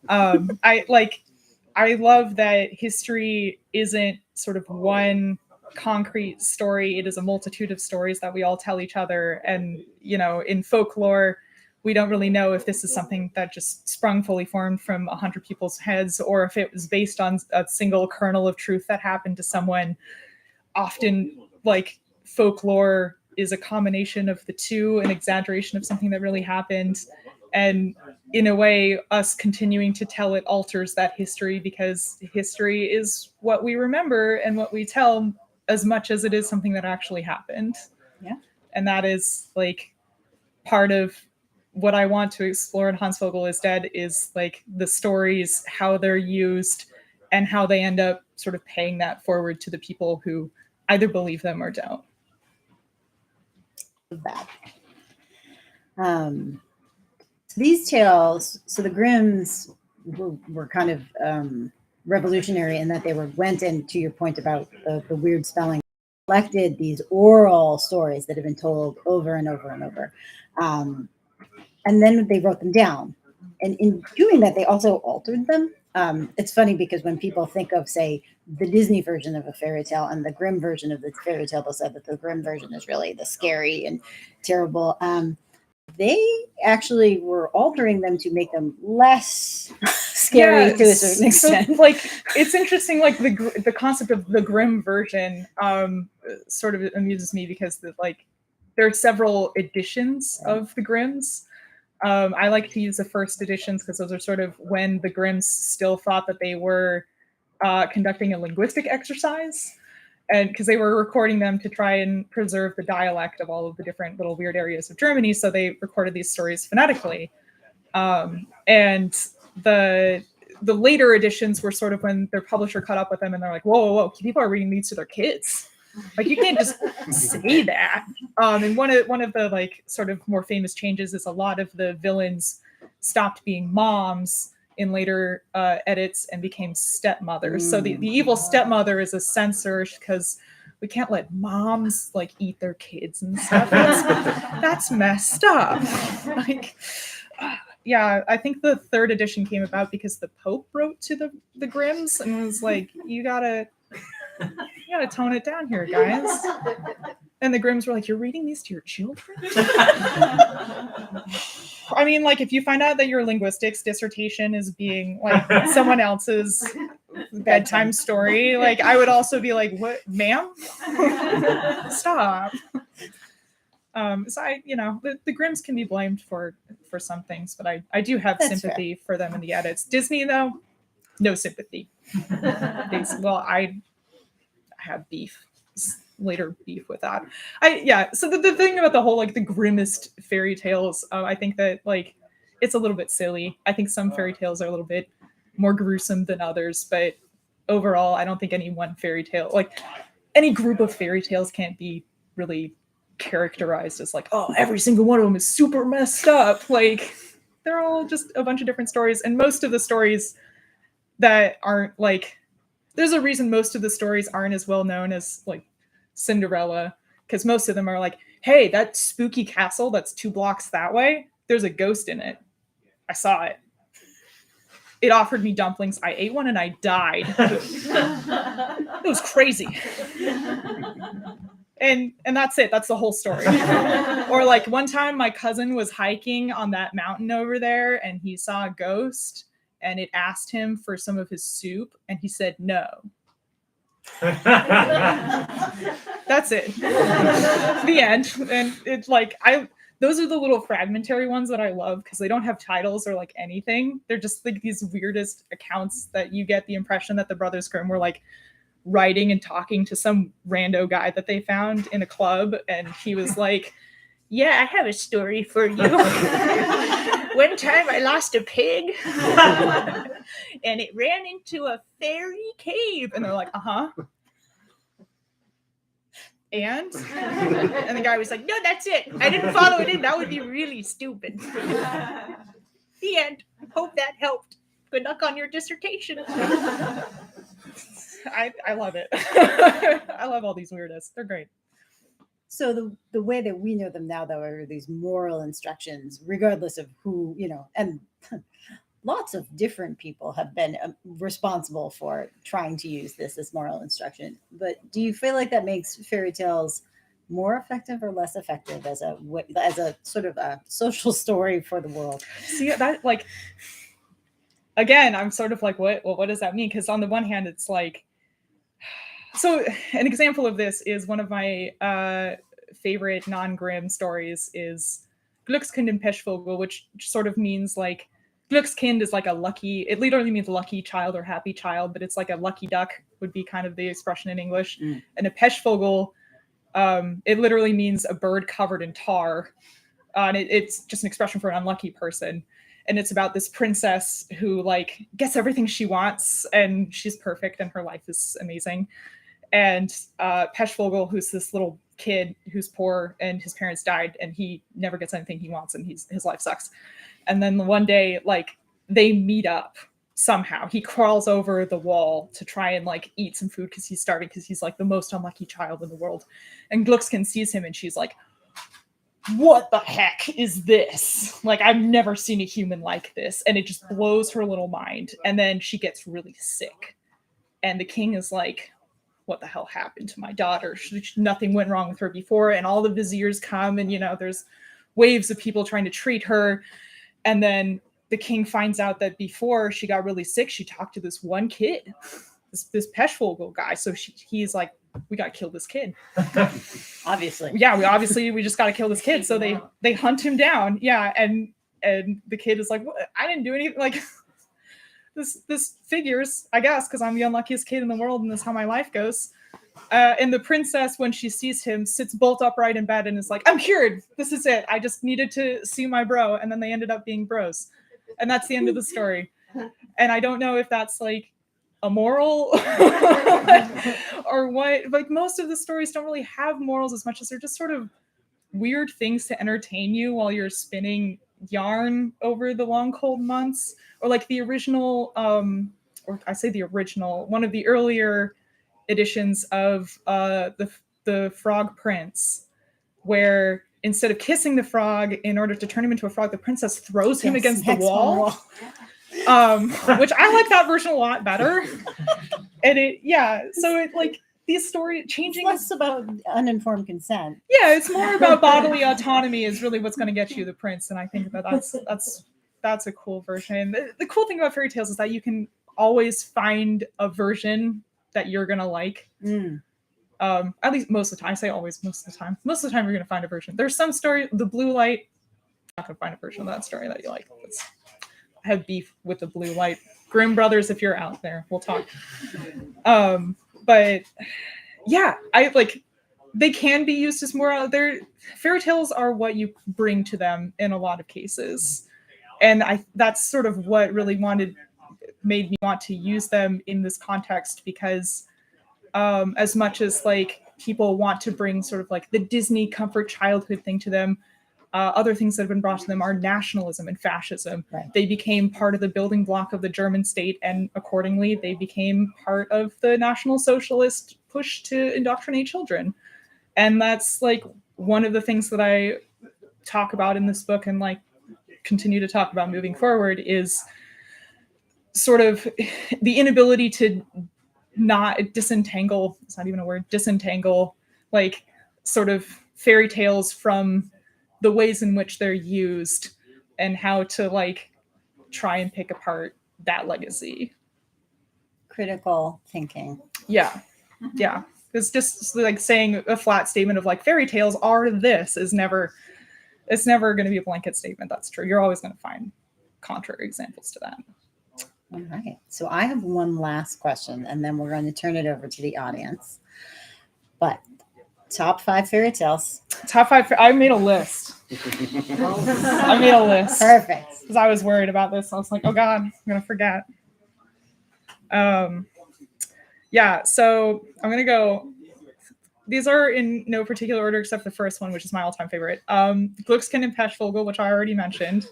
I love that history isn't sort of one concrete story. It is a multitude of stories that we all tell each other. And, you know, in folklore, we don't really know if this is something that just sprung fully formed from 100 people's heads, or if it was based on a single kernel of truth that happened to someone. Often, like, folklore is a combination of the two, an exaggeration of something that really happened. And in a way, us continuing to tell it alters that history, because history is what we remember and what we tell as much as it is something that actually happened. Yeah. And that is like part of what I want to explore in Hans Vogel is Dead, is like the stories, how they're used, and how they end up sort of paying that forward to the people who either believe them or don't. That. These tales, so the Grimms were kind of revolutionary in that they went in, to your point about the weird spelling, collected these oral stories that have been told over and over and over. And then they wrote them down. And in doing that, they also altered them. It's funny because when people think of, say, the Disney version of a fairy tale and the Grimm version of the fairy tale, they'll say that the Grimm version is really the scary and terrible. They actually were altering them to make them less scary to a certain extent. So, like, it's interesting, like the concept of the Grimm version sort of amuses me because there are several editions of the Grimms. I like to use the first editions because those are sort of when the Grimms still thought that they were conducting a linguistic exercise, and because they were recording them to try and preserve the dialect of all of the different little weird areas of Germany. So they recorded these stories phonetically. And the later editions were sort of when their publisher caught up with them and they're like, whoa, people are reading these to their kids. Like, you can't just say that. And one of the like sort of more famous changes is a lot of the villains stopped being moms in later edits and became stepmothers. So the evil stepmother is a censor because we can't let moms like eat their kids and stuff. That's messed up. Like, yeah, I think the third edition came about because the Pope wrote to the Grimms and was like, you gotta tone it down here, guys. And the Grimms were like, you're reading these to your children? I mean, like, if you find out that your linguistics dissertation is being like someone else's bedtime story, like, I would also be like, what, ma'am? Stop. So the Grimms can be blamed for some things, but I do have That's sympathy for them in the edits. Disney, though, no sympathy. I have later beef with that. So the thing about the whole, like, the grimmest fairy tales, I think that, like, it's a little bit silly. I think some fairy tales are a little bit more gruesome than others, but overall, I don't think any one fairy tale, like, any group of fairy tales can't be really characterized as like, oh, every single one of them is super messed up. Like, they're all just a bunch of different stories, and most of the stories that aren't, like, there's a reason most of the stories aren't as well known as, like, Cinderella, because most of them are like, hey, that spooky castle that's 2 blocks that way, there's a ghost in it. I saw it. It offered me dumplings. I ate one and I died. It was crazy. And that's it. That's the whole story. Or, like, one time my cousin was hiking on that mountain over there and he saw a ghost and it asked him for some of his soup and he said no. That's it. The end. And it's like, those are the little fragmentary ones that I love because they don't have titles or, like, anything. They're just, like, these weirdest accounts that you get the impression that the Brothers Grimm were, like, writing and talking to some rando guy that they found in a club, and he was like, yeah, I have a story for you. One time I lost a pig and it ran into a fairy cave. And they're like, uh-huh. And the guy was like, no, that's it. I didn't follow it in. That would be really stupid. The end. Hope that helped. Good luck on your dissertation. I love it. I love all these weirdos. They're great. So the way that we know them now, though, are these moral instructions, regardless of who, and lots of different people have been responsible for trying to use this as moral instruction. But do you feel like that makes fairy tales more effective or less effective as a sort of a social story for the world? See, that, like, again, I'm sort of like, what does that mean? Because on the one hand, it's like, so an example of this is one of my favorite non-Grimm stories is Glückskind and Pechvogel, which sort of means, like, Glückskind is like it literally means lucky child or happy child, but it's like a lucky duck would be kind of the expression in English. And a Pechvogel, it literally means a bird covered in tar. And it's just an expression for an unlucky person. And it's about this princess who, like, gets everything she wants and she's perfect and her life is amazing. And Pechvogel, who's this little kid who's poor and his parents died and he never gets anything he wants and his life sucks. And then one day, like, they meet up somehow. He crawls over the wall to try and, like, eat some food because he's starving because he's, like, the most unlucky child in the world. And Glückskind sees him and she's like, what the heck is this? Like, I've never seen a human like this. And it just blows her little mind. And then she gets really sick. And the king is like, what the hell happened to my daughter? Nothing went wrong with her before. And all the viziers come and, there's waves of people trying to treat her. And then the king finds out that before she got really sick, she talked to this one kid, this Pechvogel guy. So he's like, we got to kill this kid. Obviously. Yeah, we just got to kill this kid. So they hunt him down. Yeah. And the kid is like, what? I didn't do anything. Like, this figures, I guess, because I'm the unluckiest kid in the world and this is how my life goes. And the princess, when she sees him, sits bolt upright in bed and is like, I'm cured. This is it. I just needed to see my bro. And then they ended up being bros. And that's the end of the story. And I don't know if that's, like, a moral or what. Like, most of the stories don't really have morals as much as they're just sort of weird things to entertain you while you're spinning yarn over the long cold months. Or, like, the original, or I say the original, one of the earlier editions of the Frog Prince, where instead of kissing the frog in order to turn him into a frog, the princess throws him against the wall. Which I like that version a lot better. And so it, like, these stories It's changing. less about uninformed consent. Yeah, it's more about bodily autonomy is really what's going to get you the prince, and I think that's a cool version. The cool thing about fairy tales is that you can always find a version that you're gonna like. At least most of the time. I say always, most of the time. Most of the time, you're gonna find a version. There's some story, the blue light. You're not gonna find a version of that story that you like. I have beef with the blue light. Grimm brothers, if you're out there, we'll talk. But yeah, I like. They can be used as more out there. Fairy tales are what you bring to them in a lot of cases, and that's sort of what really made me want to use them in this context, because as much as like people want to bring sort of like the Disney comfort childhood thing to them, other things that have been brought to them are nationalism and fascism. Right. They became part of the building block of the German state, and accordingly they became part of the National Socialist push to indoctrinate children. And that's like one of the things that I talk about in this book and like continue to talk about moving forward is sort of the inability to not disentangle, it's not even a word, disentangle like sort of fairy tales from the ways in which they're used and how to like try and pick apart that legacy. Critical thinking. Yeah. It's just like saying a flat statement of like fairy tales are this is never, it's never going to be a blanket statement. That's true. You're always going to find contrary examples to that. All right. So I have one last question, and then we're going to turn it over to the audience. But top 5 fairy tales. Top 5. I made a list. I made a list. Perfect. Because I was worried about this. I was like, oh God, I'm going to forget. Yeah, so I'm going to go. These are in no particular order except the first one, which is my all-time favorite. Glückskind and Pechvogel, which I already mentioned.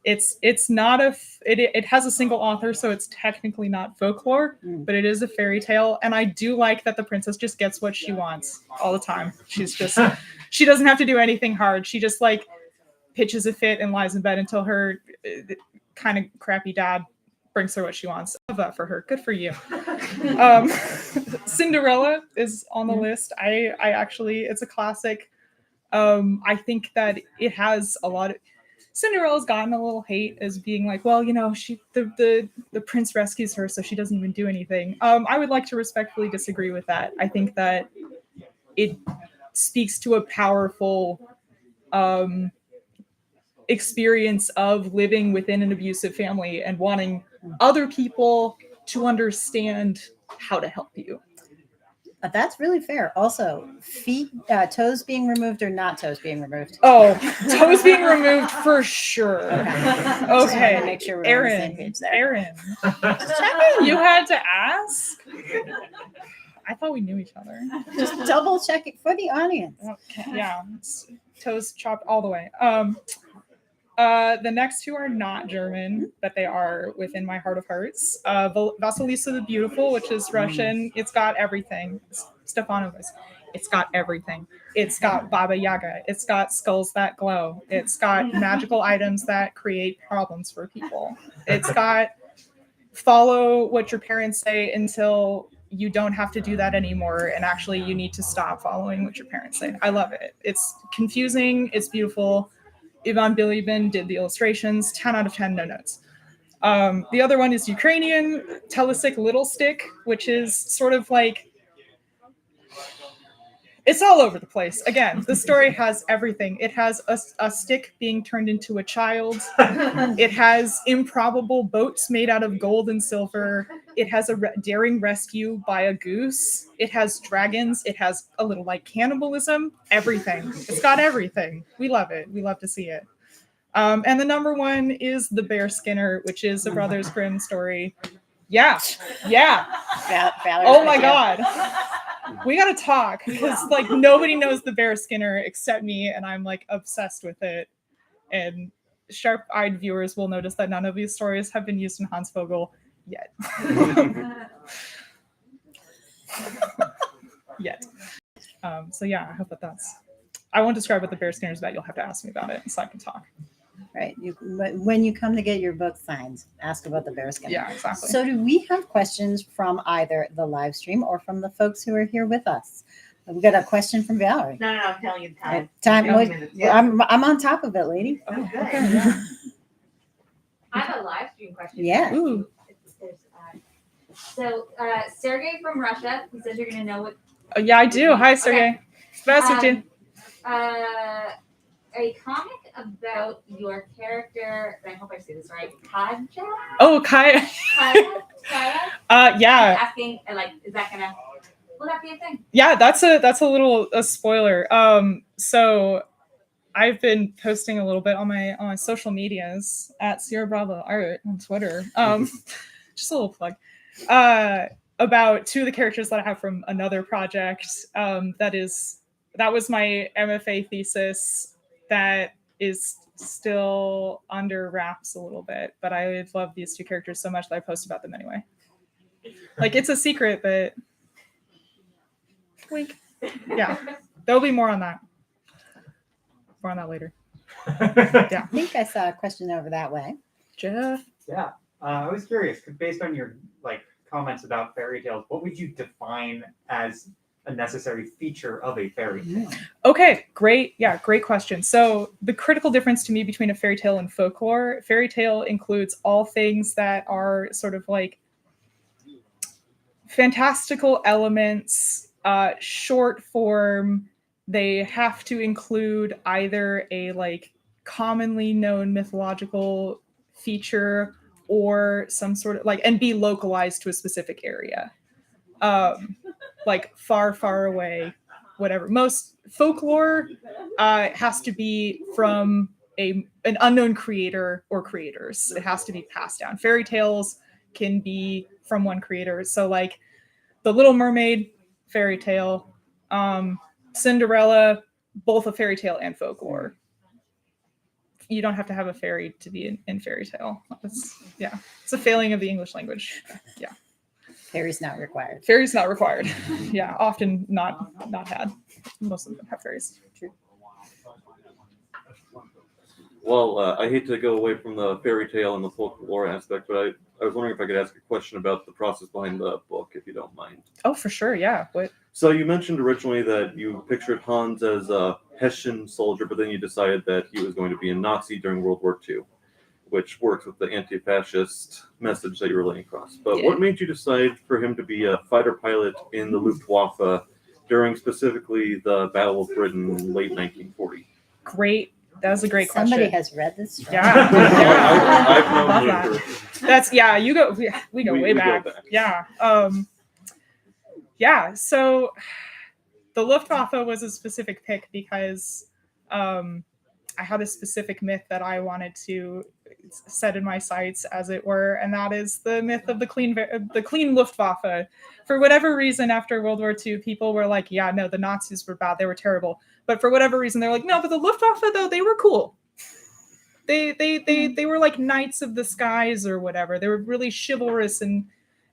It's not it has a single author, so it's technically not folklore, but it is a fairy tale. And I do like that the princess just gets what she wants all the time. She doesn't have to do anything hard. She just like pitches a fit and lies in bed until her kind of crappy dad brings her what she wants. I love that for her. Good for you. Cinderella is on the list. I actually, it's a classic. I think that it has a lot of. Cinderella's gotten a little hate as being like, well, you know, the prince rescues her, so she doesn't even do anything. I would like to respectfully disagree with that. I think that it speaks to a powerful experience of living within an abusive family and wanting other people to understand how to help you. That's really fair. Also, feet, toes being removed or not toes being removed? Oh, toes being removed for sure. Okay. Okay. Make sure we're on the same page there. Aaron, you had to ask? I thought we knew each other. Just double check it for the audience. Okay, yeah, it's toes chopped all the way. The next 2 are not German, but they are within my heart of hearts. Vasilisa the Beautiful, which is Russian. It's got everything. Stefanovas. It's got everything. It's got Baba Yaga. It's got skulls that glow. It's got magical items that create problems for people. It's got follow what your parents say until you don't have to do that anymore, and actually you need to stop following what your parents say. I love it. It's confusing. It's beautiful. Ivan Bilibin did the illustrations. 10 out of 10, no notes. The other one is Ukrainian, Telesik Little Stick, which is sort of like, it's all over the place. Again, the story has everything. It has a stick being turned into a child. It has improbable boats made out of gold and silver. It has a daring rescue by a goose. It has dragons. It has a little like cannibalism. Everything. It's got everything. We love it. We love to see it. And the number 1 is The Bear Skinner, which is a Brothers Grimm story. Yeah. Oh my God. We gotta talk because like nobody knows The Bear Skinner except me, and I'm like obsessed with it. And sharp-eyed viewers will notice that none of these stories have been used in Hans Vogel yet. So yeah, I hope that's. I won't describe what The Bear Skinner is about. You'll have to ask me about it so I can talk. Right. When you come to get your book signed, ask about the bearskin. Yeah, exactly. So do we have questions from either the live stream or from the folks who are here with us? We got a question from Valerie. No, I'm telling you time. Time. 20 minutes. Yeah. I'm on top of it, lady. Oh, good. Okay. I have a live stream question. Yeah. Ooh. So, Sergey from Russia, he says you're going to know what. Oh, yeah, I do. Hi, Sergey. Здравствуйте. A comic about your character, and I hope I say this right, Kaja? Oh, Kaya. Kaya? Yeah. Asking, like, is that going to, will that be a thing? Yeah, that's a little spoiler. So I've been posting a little bit on my social medias at Sierra Bravo Art on Twitter. Just a little plug. About two of the characters that I have from another project. That was my MFA thesis. That is still under wraps a little bit, but I love these two characters so much that I post about them anyway. Like, it's a secret, but wink. Yeah, there'll be more on that. More on that later. I think I saw a question over that way. Jeff. Yeah, I was curious, based on your comments about fairy tales, what would you define as a necessary feature of a fairy tale? Okay, great. Yeah, great question. So the critical difference to me between a fairy tale and folklore, fairy tale includes all things that are sort of like fantastical elements, short form. They have to include either a commonly known mythological feature or some sort of and be localized to a specific area. Far, far away, whatever. Most folklore has to be from an unknown creator or creators. It has to be passed down. Fairy tales can be from one creator. So The Little Mermaid, fairy tale. Cinderella, both a fairy tale and folklore. You don't have to have a fairy to be in fairy tale. It's a failing of the English language. Yeah. Fairies not required. Fairies not required. Yeah, often not had. Most of them have fairies. True. Well, I hate to go away from the fairy tale and the folklore aspect, but I was wondering if I could ask a question about the process behind the book, if you don't mind. Oh, for sure, yeah. What? So you mentioned originally that you pictured Hans as a Hessian soldier, but then you decided that he was going to be a Nazi during World War II, which works with the anti-fascist message that you were laying across. But what made you decide for him to be a fighter pilot in the Luftwaffe during specifically the Battle of Britain in late 1940? Great. That was a great question. Somebody has read this story. Yeah. I've known you for... That's we go way back. Yeah. So the Luftwaffe was a specific pick because I had a specific myth that I wanted to set in my sights, as it were, and that is the myth of the clean Luftwaffe. For whatever reason, after World War II, people were like, yeah, no, the Nazis were bad, they were terrible. But for whatever reason, they're like, no, but the Luftwaffe, though, they were cool. They were like knights of the skies or whatever. They were really chivalrous and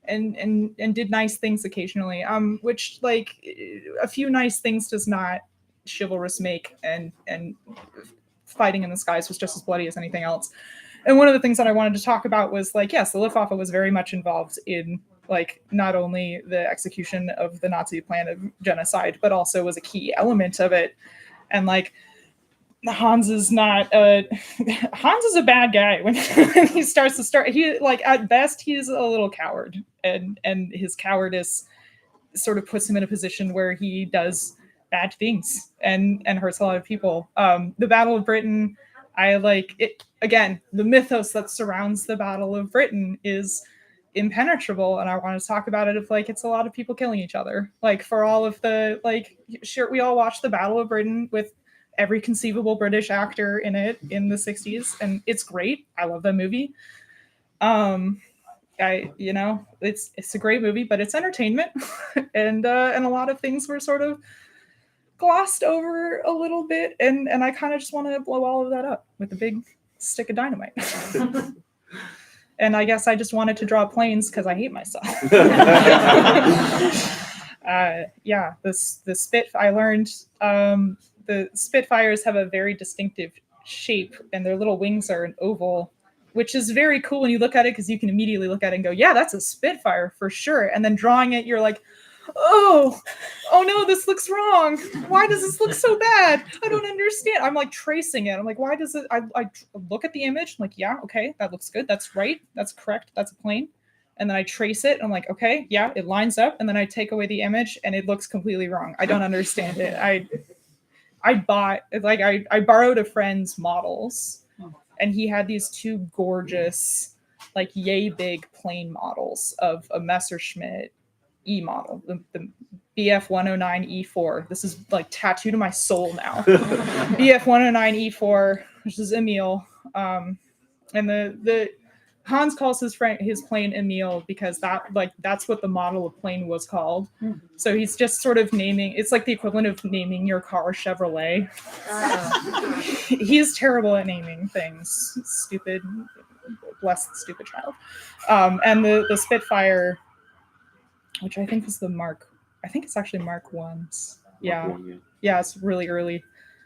did nice things occasionally. Which a few nice things does not chivalrous make, and fighting in the skies was just as bloody as anything else. And one of the things that I wanted to talk about was yes, the Luftwaffe was very much involved in not only the execution of the Nazi plan of genocide, but also was a key element of it. And Hans is Hans is a bad guy when he starts he at best he's a little coward, and his cowardice sort of puts him in a position where he does bad things and hurts a lot of people. The Battle of Britain, I like it. Again, the mythos that surrounds the Battle of Britain is impenetrable, and I want to talk about it if it's a lot of people killing each other. For all of the sure, we all watched the Battle of Britain with every conceivable British actor in it in the 60s, and it's great. I love that movie. It's a great movie, but it's entertainment, and a lot of things were sort of glossed over a little bit, and I kind of just want to blow all of that up with a big stick of dynamite. And I guess I just wanted to draw planes because I hate myself. The Spitfires have a very distinctive shape, and their little wings are an oval, which is very cool when you look at it because you can immediately look at it and go, yeah, that's a Spitfire for sure. And then drawing it, you're like, oh no, this looks wrong. Why does this look so bad? I don't understand. I'm like tracing it. I'm like, why does it? I look at the image. I'm like, yeah, okay, that looks good. That's right. That's correct. That's a plane. And then I trace it. And I'm like, okay, yeah, it lines up. And then I take away the image and it looks completely wrong. I don't understand it. I borrowed a friend's models, and he had these two gorgeous, like yay big plane models of a Messerschmitt E model, the BF 109 E4. This is like tattooed to my soul now. BF 109 E4, which is Emil. And the Hans calls his plane Emil because that's what the model of plane was called. So he's just sort of naming. It's like the equivalent of naming your car Chevrolet. He's terrible at naming things. Stupid. Bless the stupid child. And the Spitfire, which I think is the Mark. I think it's actually Mark 1s. Yeah, it's really early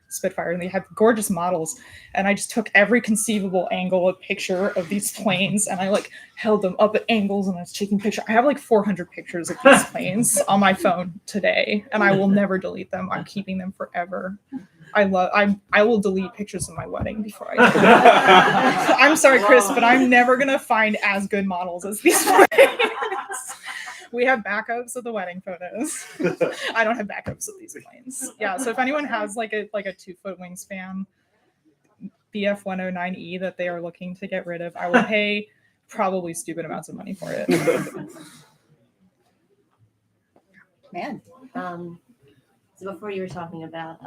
Spitfire, and they had gorgeous models. And I just took every conceivable angle of picture of these planes, and I like held them up at angles, and I was taking pictures. I have like 400 pictures of these planes on my phone today, and I will never delete them. I'm keeping them forever. I will delete pictures of my wedding before I do that. I'm sorry, Chris, but I'm never gonna find as good models as these planes. We have backups of the wedding photos. I don't have backups of these planes. Yeah, so if anyone has like a 2-foot wingspan BF 109E that they are looking to get rid of, I will pay probably stupid amounts of money for it. Man. So before you were talking about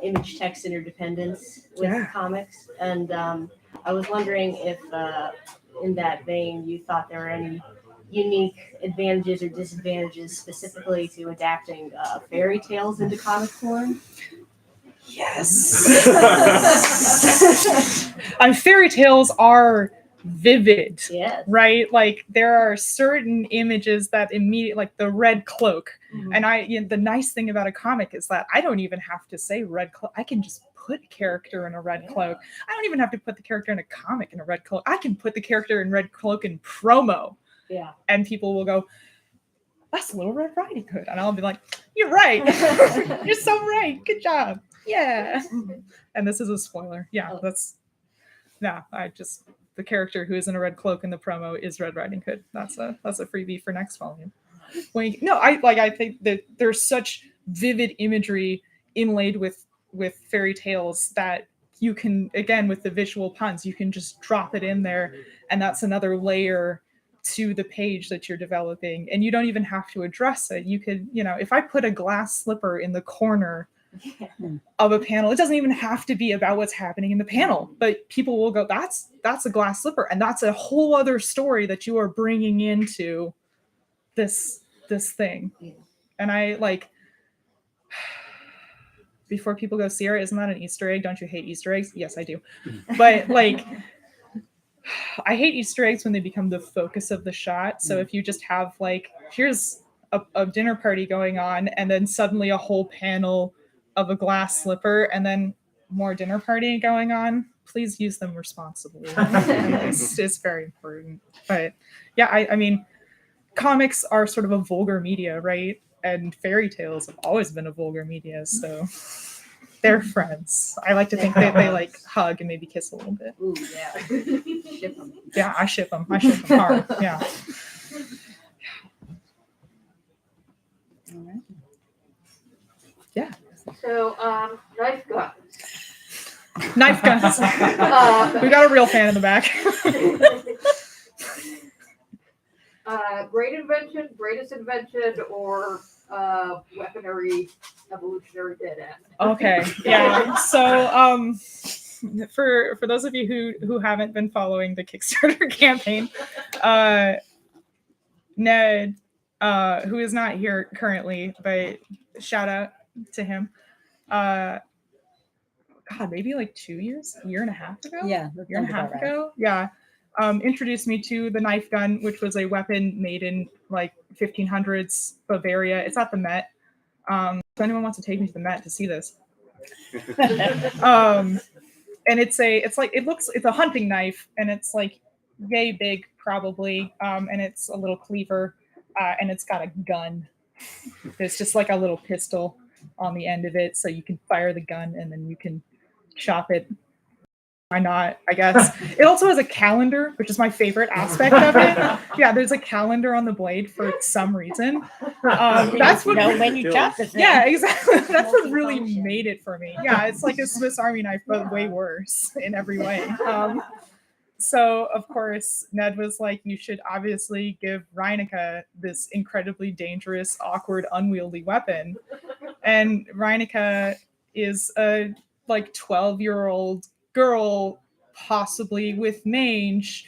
image text interdependence with comics, and I was wondering if in that vein you thought there were any unique advantages or disadvantages specifically to adapting fairy tales into comic form? Yes. Fairy tales are vivid, right? Like there are certain images that immediately, like the red cloak. And the nice thing about a comic is that I don't even have to say red cloak. I can just put a character in a red cloak. I don't even have to put the character in a comic in a red cloak. I can put the character in red cloak in promo. Yeah. And people will go, that's Little Red Riding Hood. And I'll be like, you're right. You're so right. Good job. Yeah. And this is a spoiler. Yeah, the character who is in a red cloak in the promo is Red Riding Hood. That's a freebie for next volume. I think that there's such vivid imagery inlaid with fairy tales that you can, again, with the visual puns, you can just drop it in there, and that's another layer to the page that you're developing, and you don't even have to address it. You could, if I put a glass slipper in the corner of a panel, it doesn't even have to be about what's happening in the panel, but people will go, that's a glass slipper, and that's a whole other story that you are bringing into this thing. And I like, before people go, Sierra, isn't that an Easter egg? Don't you hate Easter eggs? Yes, I do. But like, I hate Easter eggs when they become the focus of the shot. So if you just have like, here's a dinner party going on, and then suddenly a whole panel of a glass slipper, and then more dinner party going on, please use them responsibly. It's very important. But yeah, I mean, comics are sort of a vulgar media, right? And fairy tales have always been a vulgar media, so they're friends. I like to think that they like hug and maybe kiss a little bit. Ooh, yeah. Ship them. Yeah, I ship them. I ship them hard. Yeah. All right. Yeah. So, knife guns. Knife guns. We got a real fan in the back. Great invention, greatest invention, or weaponry, evolutionary dead end. Okay. Yeah. So, for those of you who haven't been following the Kickstarter campaign, Ned, who is not here currently, but shout out to him. God, maybe like 2 years, a year and a half ago. Yeah, year and a half ago. Yeah. Introduced me to the knife gun, which was a weapon made in like 1500s Bavaria. It's at the Met. If anyone wants to take me to the Met to see this. and it's a hunting knife, and it's like yay big probably, and it's a little cleaver, and it's got a gun. It's just like a little pistol on the end of it, so you can fire the gun and then you can chop it. Why not? I guess. It also has a calendar, which is my favorite aspect of it. Yeah, there's a calendar on the blade for some reason. That's what. When you chop this thing. Yeah, exactly. That's what really made it for me. Yeah, it's like a Swiss Army knife, but way worse in every way. So, of course, Ned was like, you should obviously give Reineke this incredibly dangerous, awkward, unwieldy weapon. And Reineke is a 12-year-old girl, possibly with mange,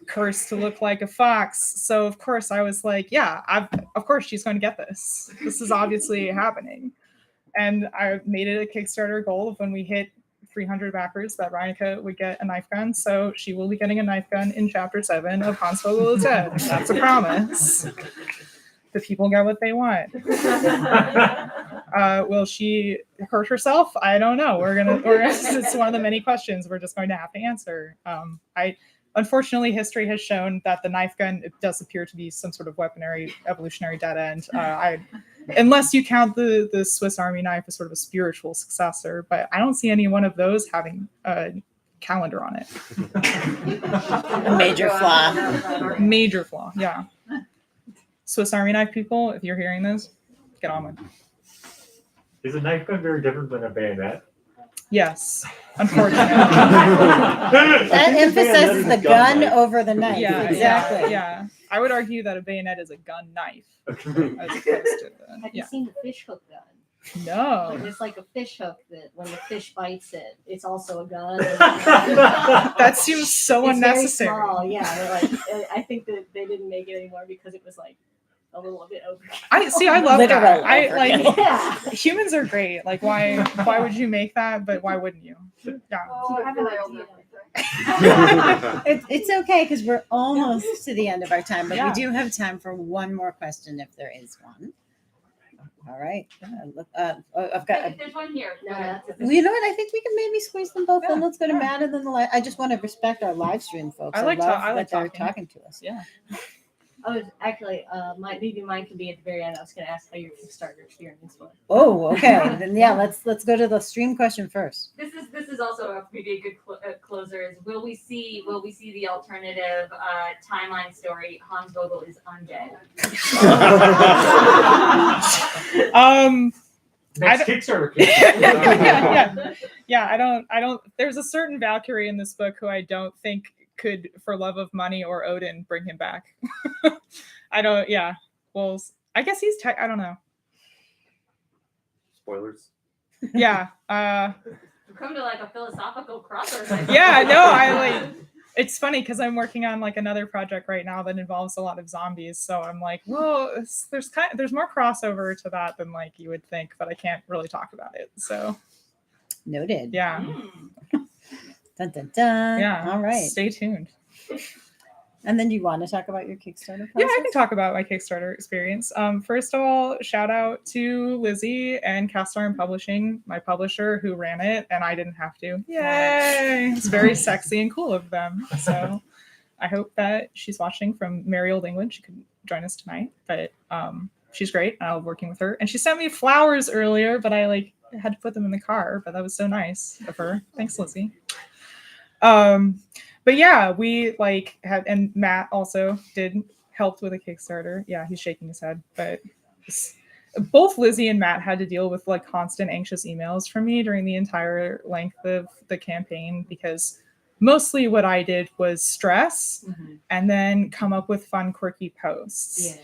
cursed to look like a fox. So, of course, I was like, yeah, of course she's going to get this. This is obviously happening. And I made it a Kickstarter goal of when we hit 300 backers that Reineke would get a knife gun. So she will be getting a knife gun in Chapter 7 of Hans Vogel is Dead. That's a promise. The people get what they want. Will she hurt herself? I don't know. It's one of the many questions we're just going to have to answer. Unfortunately, history has shown that the knife gun, it does appear to be some sort of weaponry, evolutionary dead end. Unless you count the Swiss Army knife as sort of a spiritual successor, but I don't see any one of those having a calendar on it. Major flaw. Major flaw, yeah. Swiss Army knife people, if you're hearing this, get on with it. Is a knife gun very different than a bayonet? Yes, unfortunately. That emphasizes the gun over the knife. Yeah, exactly. Yeah. I would argue that a bayonet is a gun knife. As opposed to Have you seen the fish hook gun? No. It's like a fish hook that when the fish bites it, it's also a gun. That seems so it's unnecessary. Very small. Yeah, I think that they didn't make it anymore because it was like a little bit over. I love Literal that. Yeah. Humans are great. Like why would you make that? But why wouldn't you? Yeah. Oh, I have an idea. It's okay because we're almost to the end of our time, but Yeah. we do have time for one more question if there is one. All right. I've got. There's one here. Well, you know what? I think we can maybe squeeze them both in. Let's go to Matt and then the live. I just want to respect our live stream folks. I like love I like that they're talking. talking to us. Yeah. I was actually, maybe mine could be at the very end. I was going to ask how your Kickstarter experience was. Oh, okay. Then yeah, let's go to the stream question first. This is also maybe a good closer. Is will we see the alternative timeline story? Hans Vogel is undead. Next Kickstarter. Yeah. I don't. There's a certain Valkyrie in this book who I don't think could, for love of money or Odin, bring him back. I don't. Yeah. Well, I guess he's. I don't know. Spoilers. Yeah. We've come to like a philosophical crossroads. Yeah. No. It's funny because I'm working on like another project right now that involves a lot of zombies. So I'm like, well, there's more crossover to that than like you would think, but I can't really talk about it. So. Noted. Yeah. Dun, dun, dun. Yeah. All right. Stay tuned. And then do you want to talk about your Kickstarter process? Yeah, I can talk about my Kickstarter experience. First of all, shout out to Lizzie and Cast Iron Publishing, my publisher, who ran it, and I didn't have to. Yay! It's very sexy and cool of them. So I hope that she's watching from merry old England. She could join us tonight, but she's great. I love working with her. And she sent me flowers earlier, but I had to put them in the car, but that was so nice of her. Thanks, Lizzie. But yeah, we had, and Matt also helped with a Kickstarter. Yeah, he's shaking his head, but both Lizzie and Matt had to deal with constant anxious emails from me during the entire length of the campaign, because mostly what I did was stress and then come up with fun, quirky posts.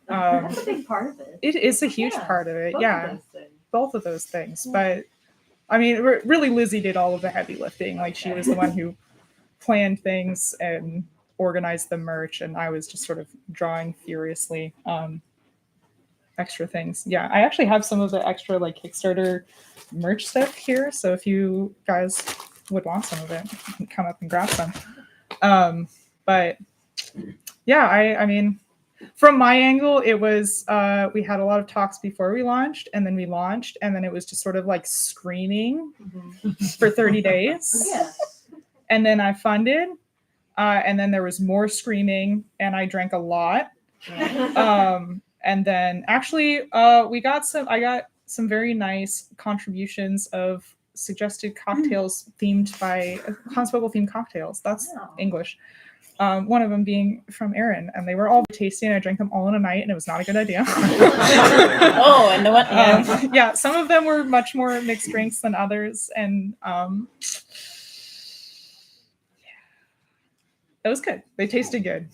Yeah. That's a big part of it. It is a huge part of it. Both of those things. But I mean, really, Lizzie did all of the heavy lifting. She was the one who planned things and organized the merch, and I was just sort of drawing furiously extra things. Yeah, I actually have some of the extra Kickstarter merch stuff here, so if you guys would want some of it, you can come up and grab some. But yeah, I mean, From my angle, it was we had a lot of talks before we launched, and then we launched, and then it was just sort of like screaming for 30 days. Yeah. And then I funded, and then there was more screaming, and I drank a lot. And then actually, I got some very nice contributions of suggested cocktails themed by Hans Vogel themed cocktails. That's English. One of them being from Erin, and they were all tasty, and I drank them all in a night, and it was not a good idea. Oh, and the one, yeah, some of them were much more mixed drinks than others, and it was good. They tasted good,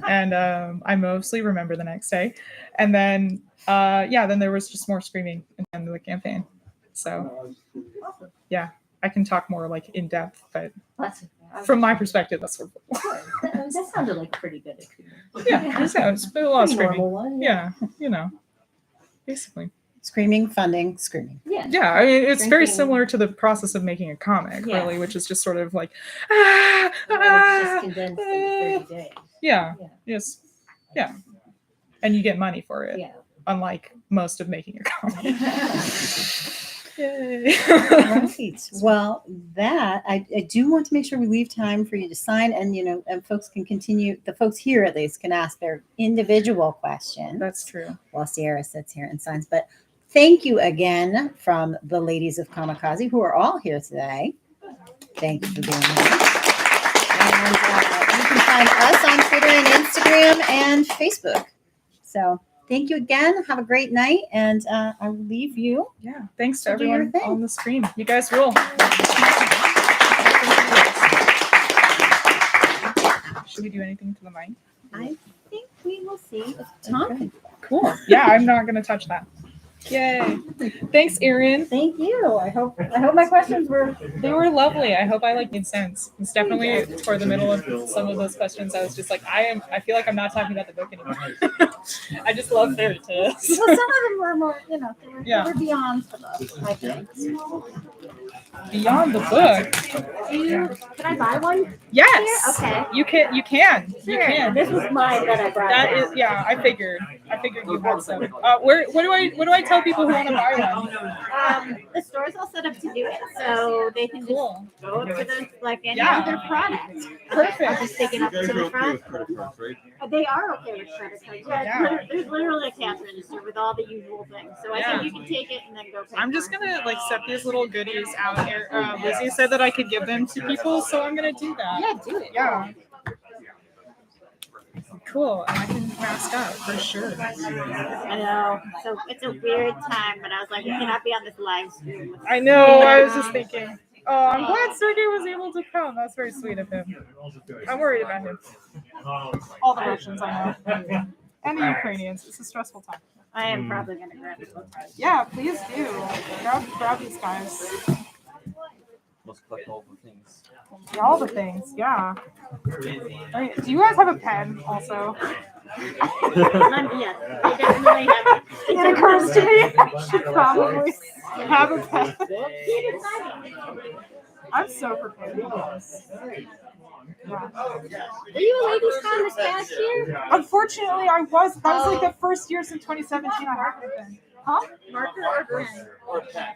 and I mostly remember the next day. And then, then there was just more screaming at the end of the campaign. So, yeah, I can talk more like in depth, but from my perspective, that's sort of That sounded like a pretty good experience. yeah, it's a lot of Pretty screaming. normal one. Yeah, basically. screaming, funding, screaming. Yeah. Yeah, I mean, it's very Drinking. similar to the process of making a comic, Yeah. really, which is just sort of like, It's just condensed into 30 days. yeah, Yeah. yes, yeah, and you get money for it, Yeah. unlike most of making a comic. Yay. Right. Well, that I do want to make sure we leave time for you to sign, and and folks can continue. The folks here at least can ask their individual questions. That's true. While Sierra sits here and signs. But thank you again from the ladies of Kamikaze, who are all here today. Thank you for being here. And you can find us on Twitter and Instagram and Facebook. So thank you again. Have a great night, and I will leave you. Yeah, thanks to So do your everyone thing. on the stream. You guys rule. Should we do anything to the mic? I think we will see if Tom can. Cool. Yeah, I'm not gonna touch that. Yay. Thanks, Erin. Thank you. I hope my questions were. They were lovely. I hope I made sense. It's definitely toward the middle of some of those questions. I was just like, I feel like I'm not talking about the book anymore. I just love fairy tales. Well, some of them were more, they Yeah. were beyond the book, I think. Beyond the book. Can I buy one? Yes. Okay. You can. You can. Sure. This was mine that I brought. That is, yeah. I figured you had some. What do I tell people who want to buy one? The store's all set up to do it, so they can just Cool. go to the like any Yeah. other product. Perfect. Just take it up to the front. They are okay with credit cards. Yeah, Yeah. there's literally a cash register with all the usual things. So I Yeah. think you can take it and then go. Pay I'm just for it. gonna set these little goodies out here. Lizzie said that I could give them to people, so I'm gonna do that. Yeah, do it. Yeah. Cool. And I can mask up for sure. I know. So it's a weird time, but I was like, we cannot be on this live stream. I know. I was just thinking. Oh, I'm glad Sergey was able to come. That's very sweet of him. I'm worried about him. All the Russians I know. And the Ukrainians. It's a stressful time. I am probably gonna grab it. Yeah, please do. Grab these guys. Let's collect all the things. All the things, yeah. Alright, do you guys have a pen also? Yeah, I definitely have. It occurs to me I should probably have a pen. I'm so prepared for this. Yeah. Were you a ladies' con this past year? Unfortunately, I was. That was like the first year since 2017 I haven't been. Huh? Marker or pen?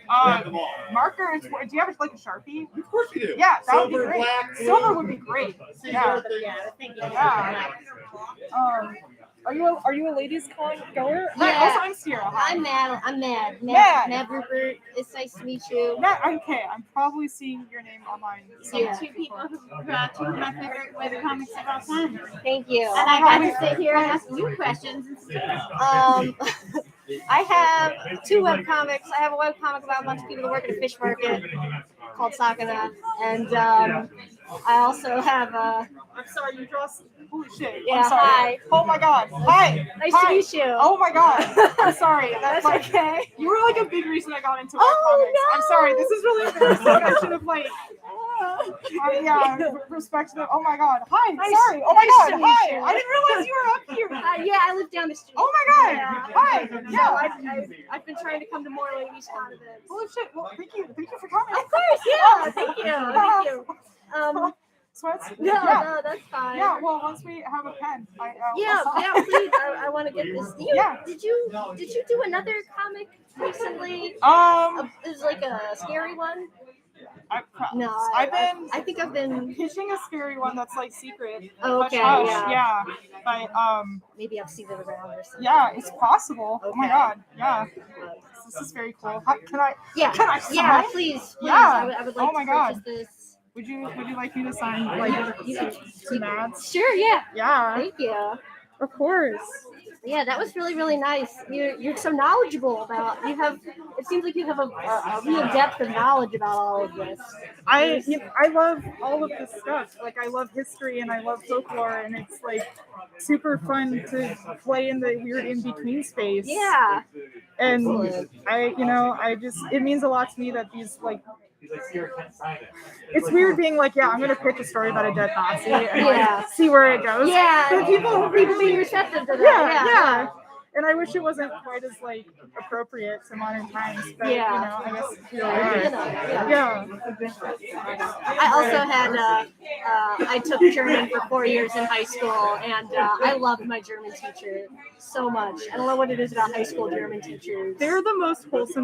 Marker. Do you have like a Sharpie? Of course you do. Yeah, that would be Silver, great. black, Silver would be great. Yeah. Yeah, I was thinking. Yeah. Are you a ladies' con goer? Yeah. Also, I'm Sierra. Hi. I'm Mad. Mad. Mad Rupert. It's nice to meet you. Yeah, okay. I'm probably seeing your name online. Yeah. Two people who brought two of my favorite webcomics of all time. Thank you. And I got to sit here and ask you questions. I have two webcomics. I have a webcomic about a bunch of people that work at a fish market called Sakana, and I also have I'm sorry, you draw. Holy shit. Yeah, I'm sorry. hi. Oh my god. Hi. Nice Hi. to meet you. Oh my god. I'm sorry. That's like, okay. You were like a big reason I got into Oh, webcomics. I'm no. sorry. This is really embarrassing. I should have like. Respect them. Oh my god. Hi. Nice- Sorry. Oh my nice to god. meet Hi. you. I didn't realize you were up here. Yeah, I live down the street. Oh my god. Yeah. Hi. So Yeah. I've been trying to come to more ladies' con events. Holy shit. Well, thank you. Thank you for coming. Of course, yeah. Thank you. Sweats? No, Yeah. no, that's fine. Yeah, well, once we have a pen, Yeah, please. I want to get this. Yeah. Did you do another comic recently? It was like a scary one. No, I think I've been pitching a scary one that's like secret. Oh, okay, Hush, yeah. But maybe I've seen it around or something. yeah, it's possible. Oh my Okay. god, yeah. This is very cool. Can I? Yeah, Can I yeah, sign? please. Yeah. I would like Oh my to god. purchase this. Would you like me to sign like some ads? Sure, yeah. Yeah. Thank you. Of course. Yeah, that was really, really nice. You're so knowledgeable about. It seems like you have a real depth of knowledge about all of this. I love all of this stuff. Like I love history and I love folklore, and it's like super fun to play in the weird in between space. Yeah. And Excellent. it means a lot to me that these like. He's like, Sierra can't sign it. It's weird being like, yeah, I'm gonna pitch a story about a dead Nazi and Yeah. like, see where it goes. Yeah, But people being receptive to that. Yeah. And I wish it wasn't quite as like appropriate to modern times, but Yeah. you know, I guess here we are. Yeah. I also had I took German for 4 years in high school, and I loved my German teacher so much. I don't know what it is about high school German teachers. They're the most wholesome